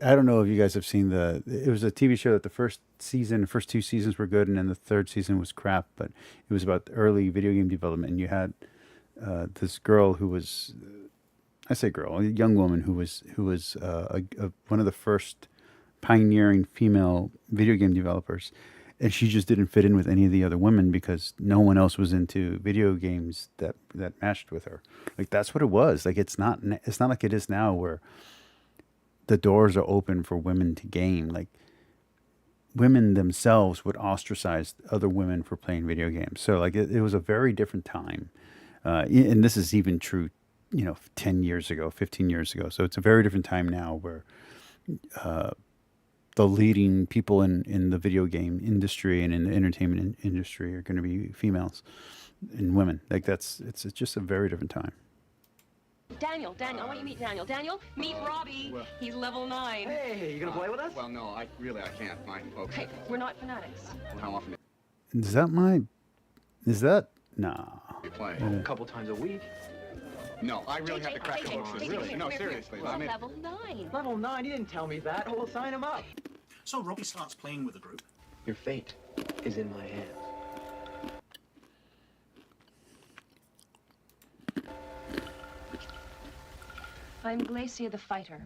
Speaker 2: I don't know if you guys have seen it was a TV show that the first 2 seasons were good, and then the 3rd season was crap, but it was about early video game development, and you had this girl who was, I say girl, a young woman who was one of the first pioneering female video game developers, and she just didn't fit in with any of the other women because no one else was into video games that matched with her. Like that's what it was. Like it's not like it is now where the doors are open for women to game. Like women themselves would ostracize other women for playing video games. So like it was a very different time. And this is even true, 10 years ago, 15 years ago. So it's a very different time now where the leading people in the video game industry and in the entertainment industry are going to be females and women. Like it's just a very different time.
Speaker 6: Daniel, I want you to meet Daniel. Daniel, meet Robbie. He's level 9.
Speaker 5: Hey, you gonna play with us?
Speaker 11: Well, no, I can't. My folks.
Speaker 6: Hey, we're not fanatics.
Speaker 11: Well, how often
Speaker 2: Is that? Nah.
Speaker 11: do you play?
Speaker 7: A couple times a week.
Speaker 11: No, I really have to crack the bones. Really? No, seriously. I mean,
Speaker 6: Level 9.
Speaker 5: Level 9? You didn't tell me that. Oh, we'll sign him up.
Speaker 3: So Robbie starts playing with the group.
Speaker 7: Your fate is in my hands.
Speaker 6: I'm Glacia the Fighter.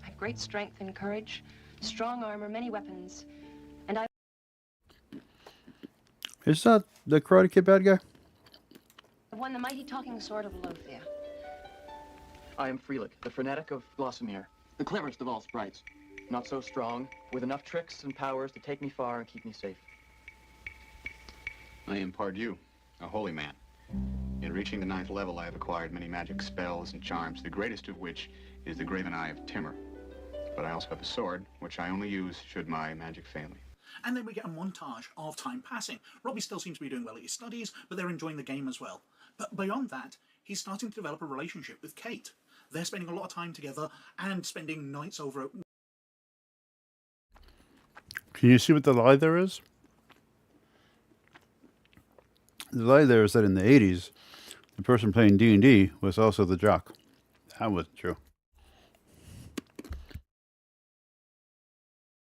Speaker 6: I have great strength and courage, strong armor, many weapons, and I...
Speaker 2: Is that the Karate Kid bad guy?
Speaker 6: won the mighty talking sword of Lothian.
Speaker 7: I am Freelick, the frenetic of Glossamere, the cleverest of all sprites. Not so strong, with enough tricks and powers to take me far and keep me safe.
Speaker 11: I am Pardieu, a holy man. In reaching the 9th level, I have acquired many magic spells and charms, the greatest of which is the Graven Eye of Timur. But I also have a sword, which I only use should my magic fail me.
Speaker 3: And then we get a montage of time passing. Robbie still seems to be doing well at his studies, but they're enjoying the game as well. But beyond that, he's starting to develop a relationship with Kate. They're spending a lot of time together and spending nights over at...
Speaker 2: Can you see what the lie there is? The lie there is that in the 80s, the person playing D&D was also the jock. That wasn't true.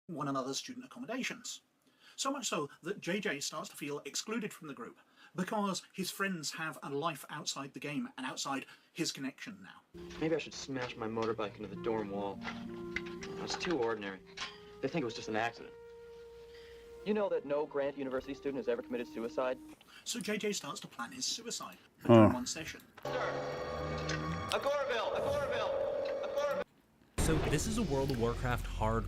Speaker 3: one another's student accommodations. So much so that JJ starts to feel excluded from the group because his friends have a life outside the game and outside his connection now.
Speaker 7: Maybe I should smash my motorbike into the dorm wall. It's too ordinary. They think it was just an accident. You know that no Grant University student has ever committed suicide?
Speaker 3: So JJ starts to plan his suicide during one session.
Speaker 7: A Goreville! A Goreville! A Goreville!
Speaker 10: So this is a World of Warcraft hard...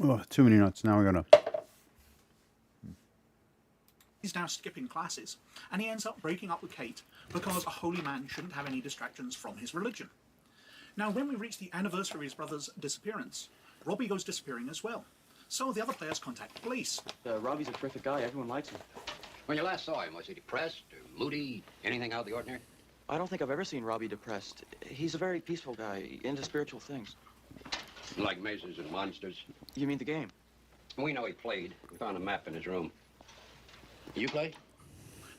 Speaker 2: Oh, too many nuts. Now we're gonna...
Speaker 3: He's now skipping classes, and he ends up breaking up with Kate because a holy man shouldn't have any distractions from his religion. Now, when we reach the anniversary of his brother's disappearance, Robbie goes disappearing as well. So the other players contact police.
Speaker 7: Robbie's a terrific guy. Everyone likes him.
Speaker 12: When you last saw him, was he depressed or moody? Anything out of the ordinary?
Speaker 7: I don't think I've ever seen Robbie depressed. He's a very peaceful guy, into spiritual things.
Speaker 12: Like mazes and monsters?
Speaker 7: You mean the game?
Speaker 12: We know he played. We found a map in his room. You play?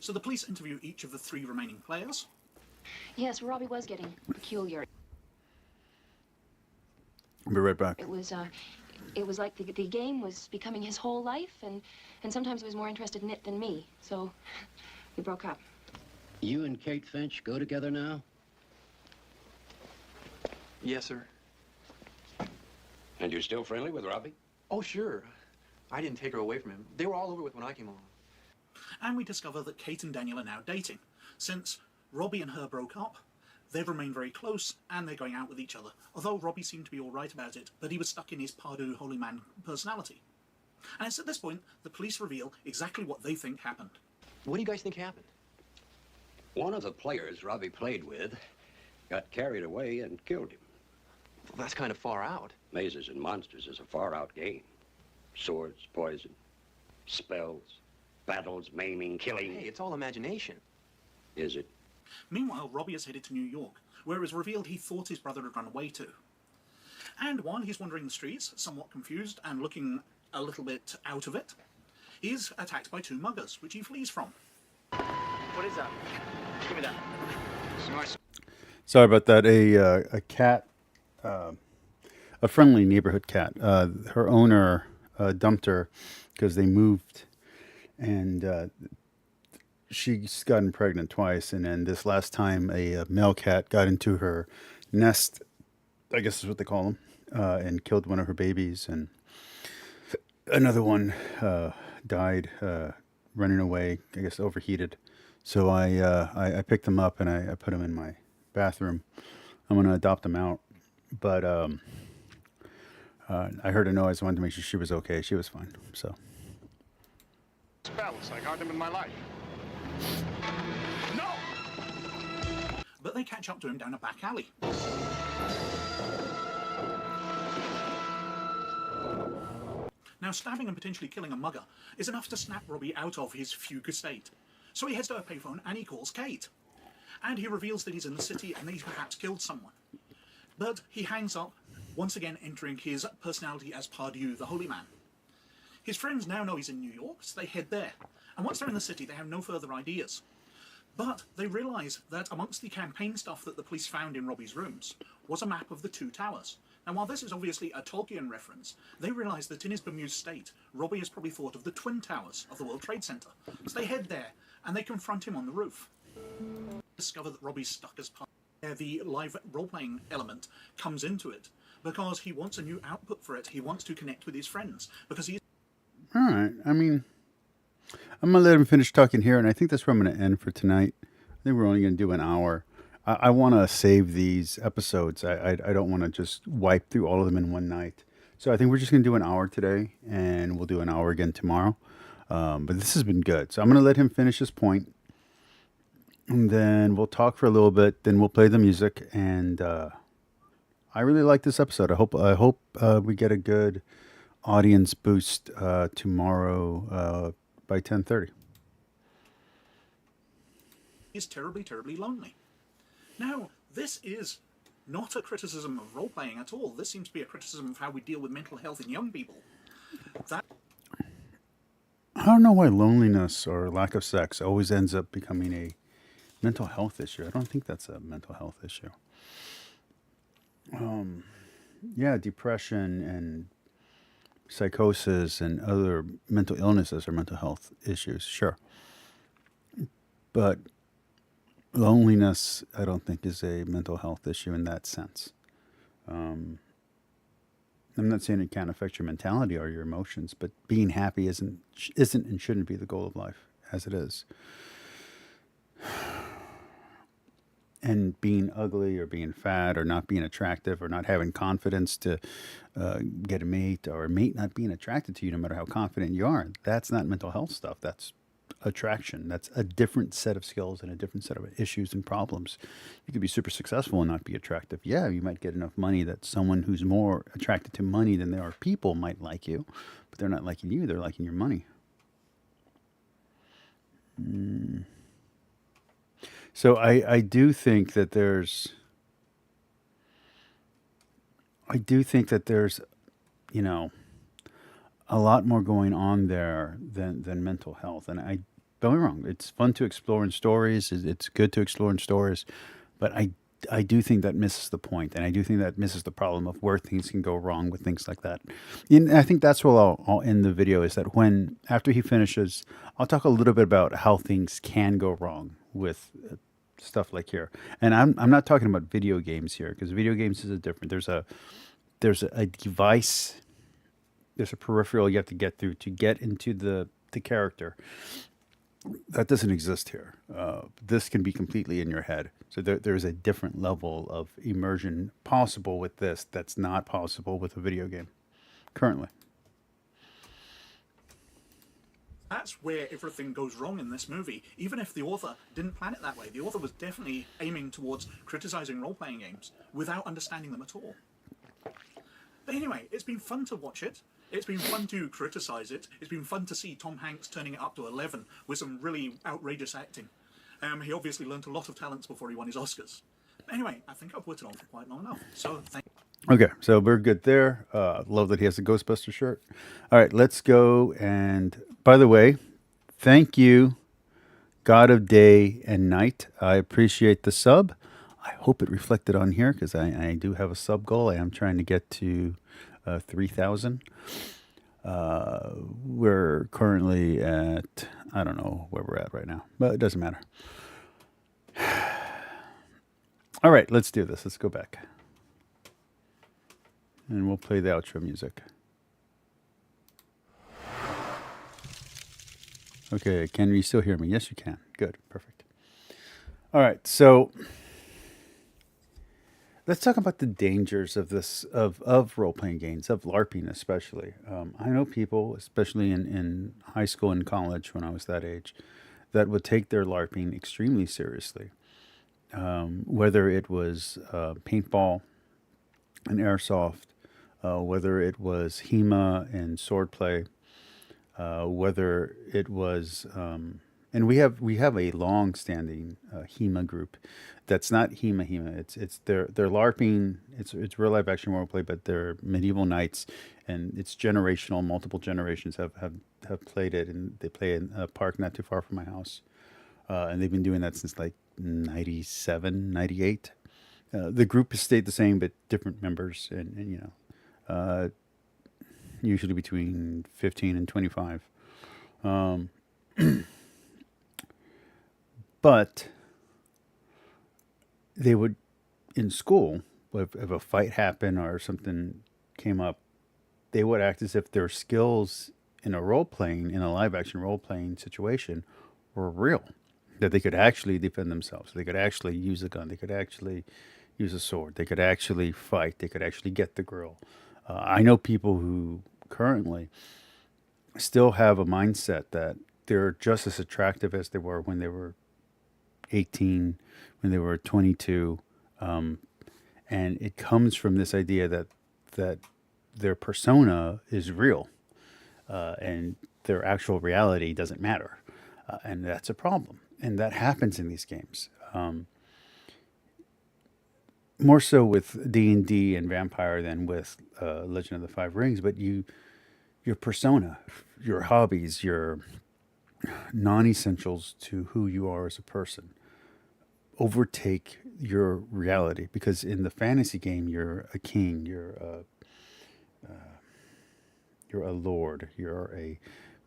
Speaker 3: So the police interview each of the 3 remaining players.
Speaker 6: Yes, Robbie was getting peculiar.
Speaker 2: I'll be right back.
Speaker 6: It was like the game was becoming his whole life, and sometimes he was more interested in it than me. So we broke up.
Speaker 12: You and Kate Finch go together now?
Speaker 7: Yes, sir.
Speaker 12: And you're still friendly with Robbie?
Speaker 7: Oh, sure. I didn't take her away from him. They were all over with when I came along.
Speaker 3: And we discover that Kate and Daniel are now dating. Since Robbie and her broke up, they've remained very close, and they're going out with each other. Although Robbie seemed to be all right about it, but he was stuck in his Pardieu holy man personality. And it's at this point the police reveal exactly what they think happened.
Speaker 7: What do you guys think happened?
Speaker 12: One of the players Robbie played with got carried away and killed him.
Speaker 7: Well, that's kind of far out.
Speaker 12: Mazes and Monsters is a far-out game. Swords, poison, spells, battles, maiming, killing.
Speaker 7: Hey, it's all imagination.
Speaker 12: Is it?
Speaker 3: Meanwhile, Robbie is headed to New York, where it was revealed he thought his brother had run away to. And while he's wandering the streets, somewhat confused and looking a little bit out of it, he is attacked by 2 muggers, which he flees from.
Speaker 7: What is that? Give me that.
Speaker 2: Sorry about that. A cat, a friendly neighborhood cat. Her owner dumped her because they moved, and she's gotten pregnant twice. And then this last time, a male cat got into her nest, I guess is what they call them, and killed one of her babies. And another one died running away, I guess overheated. So I picked them up and I put them in my bathroom. I'm going to adopt them out. But I heard a noise. I wanted to make sure she was okay. She was fine. So.
Speaker 8: Spells. I got them in my life. No!
Speaker 3: But they catch up to him down a back alley. Now, stabbing and potentially killing a mugger is enough to snap Robbie out of his fugue state. So he heads to a payphone and he calls Kate. And he reveals that he's in the city and that he's perhaps killed someone. But he hangs up, once again entering his personality as Pardieu, the holy man. His friends now know he's in New York, so they head there. And once they're in the city, they have no further ideas. But they realise that amongst the campaign stuff that the police found in Robbie's rooms was a map of the 2 towers. Now, while this is obviously a Tolkien reference, they realise that in his bemused state, Robbie has probably thought of the Twin Towers of the World Trade Center. So they head there, and they confront him on the roof. Discover that Robbie's stuck as part. the live role-playing element comes into it, because he wants a new output for it. He wants to connect with his friends, because he...
Speaker 2: All right. I mean, I'm going to let him finish talking here, and I think that's where I'm going to end for tonight. I think we're only going to do an hour. I want to save these episodes. I don't want to just wipe through all of them in one night. So I think we're just going to do an hour today, and we'll do an hour again tomorrow. But this has been good. So I'm going to let him finish his point, and then we'll talk for a little bit. Then we'll play the music, and I really like this episode. I hope we get a good audience boost tomorrow by 10:30.
Speaker 3: He's terribly, terribly lonely. Now, this is not a criticism of role-playing at all. This seems to be a criticism of how we deal with mental health in young people.
Speaker 2: I don't know why loneliness or lack of sex always ends up becoming a mental health issue. I don't think that's a mental health issue. Yeah, depression and psychosis and other mental illnesses are mental health issues, sure. But loneliness, I don't think, is a mental health issue in that sense. I'm not saying it can't affect your mentality or your emotions, but being happy isn't and shouldn't be the goal of life as it is. And being ugly or being fat or not being attractive or not having confidence to get a mate, or a mate not being attracted to you no matter how confident you are, that's not mental health stuff. That's attraction. That's a different set of skills and a different set of issues and problems. You could be super successful and not be attractive. Yeah, you might get enough money that someone who's more attracted to money than there are people might like you, but they're not liking you, they're liking your money. So I do think that there's you know, a lot more going on there than mental health. And I don't get me wrong, it's fun to explore in stories. It's good to explore in stories, but I do think that misses the point, and I do think that misses the problem of where things can go wrong with things like that. And I think that's where I'll end the video, is that after he finishes, I'll talk a little bit about how things can go wrong with stuff like here. And I'm not talking about video games here, because video games is a different. There's a device, there's a peripheral you have to get through to get into the character. That doesn't exist here. This can be completely in your head. So there's a different level of immersion possible with this that's not possible with a video game currently.
Speaker 3: That's where everything goes wrong in this movie, even if the author didn't plan it that way. The author was definitely aiming towards criticizing role-playing games without understanding them at all. But anyway, it's been fun to watch it. It's been fun to criticize it. It's been fun to see Tom Hanks turning it up to 11 with some really outrageous acting. He obviously learnt a lot of talents before he won his Oscars. But anyway, I think I've put it on for quite long enough. So thank you.
Speaker 2: Okay, so we're good there. Love that he has a Ghostbuster shirt. All right, let's go. And by the way, thank you, God of Day and Night. I appreciate the sub. I hope it reflected on here, because I do have a sub goal. I am trying to get to 3,000. We're currently at, I don't know where we're at right now, but it doesn't matter. All right, let's do this. Let's go back. And we'll play the outro music. Okay, can you still hear me? Yes, you can. Good, perfect. All right, so let's talk about the dangers of this, of role-playing games, of LARPing especially. I know people, especially in high school and college when I was that age, that would take their LARPing extremely seriously. Whether it was paintball and airsoft, whether it was HEMA and swordplay, whether it was, and we have a long-standing HEMA group. That's not HEMA. It's they're LARPing. It's real life action role play, but they're medieval knights, and it's generational. Multiple generations have played it, and they play in a park not too far from my house, and they've been doing that since like 97, 98. The group has stayed the same, but different members, and you know, usually between 15 and 25. But they would in school, if a fight happened or something came up, they would act as if their skills in a live action role playing situation were real. That they could actually defend themselves. They could actually use a gun. They could actually use a sword. They could actually fight. They could actually get the girl. I know people who currently still have a mindset that they're just as attractive as they were when they were 18, when they were 22. And it comes from this idea that their persona is real, and their actual reality doesn't matter. And that's a problem. And that happens in these games. More so with D&D and Vampire than with Legend of the Five Rings. But your persona, your hobbies, your non-essentials to who you are as a person overtake your reality. Because in the fantasy game, you're a king, you're a lord, you're a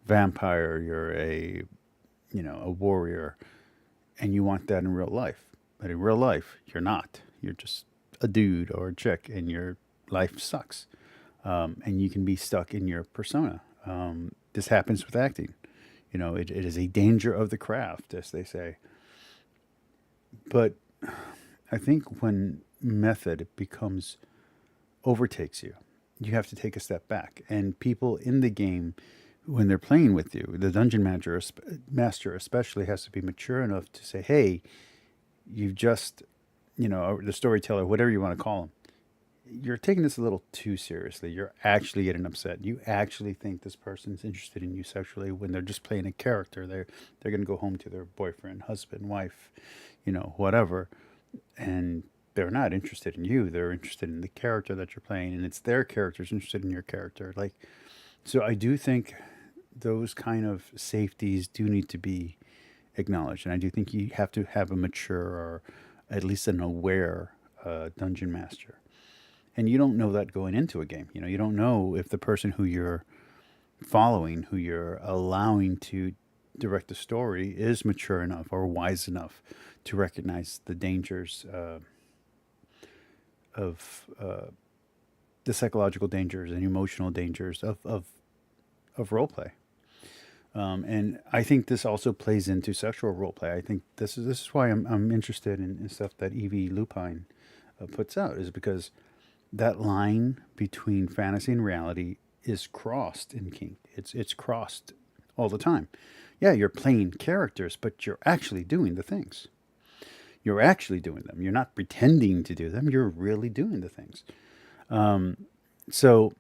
Speaker 2: vampire, you're a warrior, and you want that in real life. But in real life, you're not. You're just a dude or a chick, and your life sucks. And you can be stuck in your persona. This happens with acting. It is a danger of the craft, as they say. But I think when method overtakes you, you have to take a step back. And people in the game, when they're playing with you, the dungeon master especially has to be mature enough to say, hey, you've just, the storyteller, whatever you want to call him, you're taking this a little too seriously. You're actually getting upset. You actually think this person's interested in you sexually when they're just playing a character. They're going to go home to their boyfriend, husband, wife, whatever. And they're not interested in you. They're interested in the character that you're playing, and it's their characters interested in your character. So I do think those kind of safeties do need to be acknowledged. And I do think you have to have a mature or at least an aware dungeon master. And you don't know that going into a game. You don't know if the person who you're following, who you're allowing to direct the story, is mature enough or wise enough to recognize the dangers of the psychological dangers and emotional dangers of role play. And I think this also plays into sexual role play. I think this is why I'm interested in stuff that Evie Lupine puts out, is because that line between fantasy and reality is crossed in kink. It's crossed all the time. Yeah, you're playing characters, but you're actually doing the things. You're actually doing them. You're not pretending to do them. You're really doing the things. So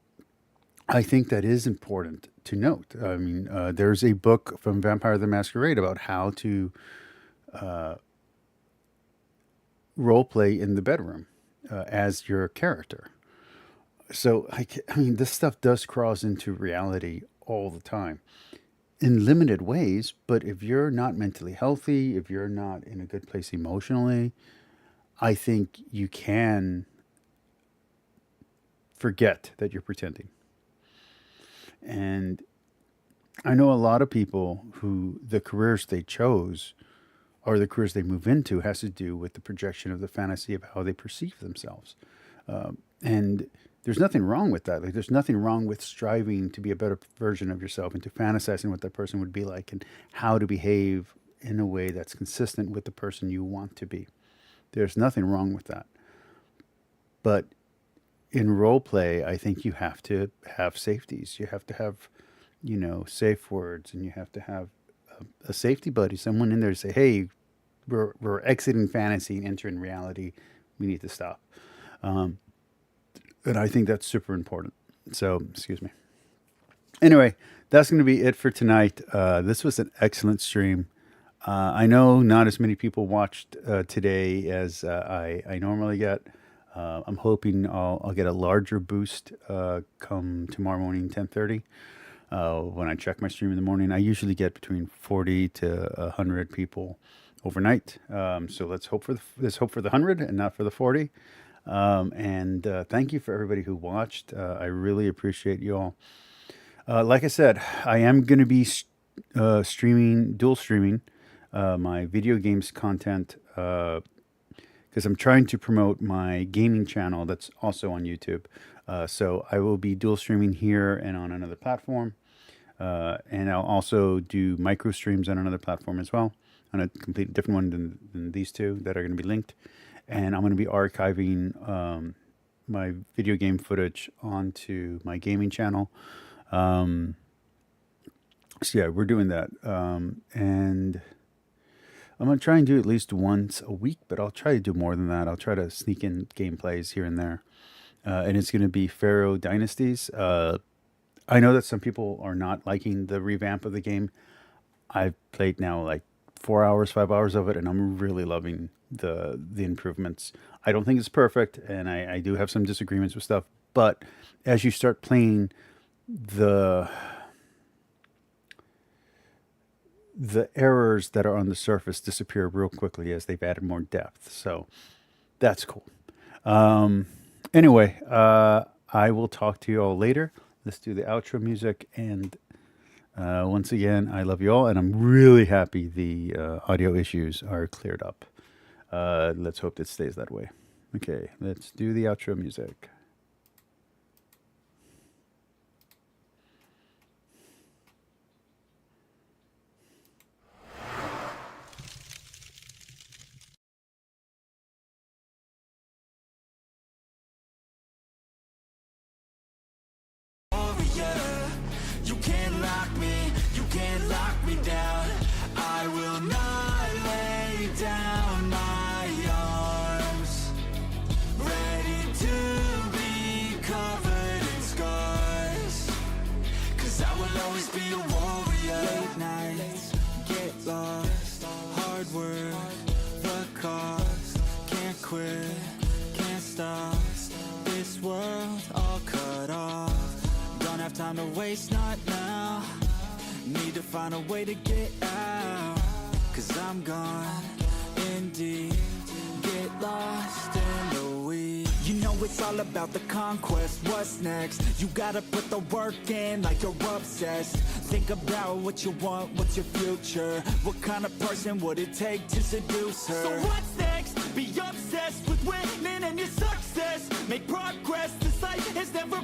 Speaker 2: I think that is important to note. I mean, there's a book from Vampire the Masquerade about how to role play in the bedroom as your character. So, I mean, this stuff does cross into reality all the time in limited ways. But if you're not mentally healthy, if you're not in a good place emotionally, I think you can forget that you're pretending. And I know a lot of people who the careers they chose or the careers they move into has to do with the projection of the fantasy of how they perceive themselves. And there's nothing wrong with that. There's nothing wrong with striving to be a better version of yourself and to fantasizing what that person would be like and how to behave in a way that's consistent with the person you want to be. There's nothing wrong with that. But in role play, I think you have to have safeties. You have to have, safe words, and you have to have a safety buddy, someone in there to say, hey, we're exiting fantasy and entering reality. We need to stop. And I think that's super important. So, excuse me. Anyway, that's going to be it for tonight. This was an excellent stream. I know not as many people watched today as I normally get. I'm hoping I'll get a larger boost come tomorrow morning, 10:30. When I check my stream in the morning, I usually get between 40 to 100 people overnight. So let's hope for the 100 and not for the 40. And thank you for everybody who watched. I really appreciate you all. Like I said, I am going to be dual streaming my video games content, because because I'm trying to promote my gaming channel that's also on YouTube. So I will be dual streaming here and on another platform. And I'll also do micro streams on another platform as well, on a completely different one than these two that are going to be linked. And I'm going to be archiving my video game footage onto my gaming channel. So yeah, we're doing that. And I'm going to try and do at least once a week, but I'll try to do more than that. I'll try to sneak in gameplays here and there. And it's going to be Pharaoh Dynasties. I know that some people are not liking the revamp of the game. I've played now like 4 hours, 5 hours of it, and I'm really loving the improvements. I don't think it's perfect, and I do have some disagreements with stuff. But as you start playing, the errors that are on the surface disappear real quickly as they've added more depth. So that's cool. Anyway, I will talk to you all later. Let's do the outro music. And once again, I love you all. And I'm really happy the audio issues are cleared up. Let's hope it stays that way. Okay, let's do the outro music.
Speaker 1: You can't lock me, you can't lock me down. I will not lay down my arms, ready to be covered in scars. Cause I will always be a warrior. Late nights, get lost, hard work, the cost. Can't quit, can't stop, this world all cut off. Don't have time to waste, not now. Need to find a way to get out. Cause I'm gone in deep. Get lost in the weeds. You know it's all about the conquest. What's next? You gotta put the work in like you're obsessed. Think about what you want, what's your future. What kind of person would it take to seduce her? So what's next? Be obsessed with winning and your success. Make progress, this life is never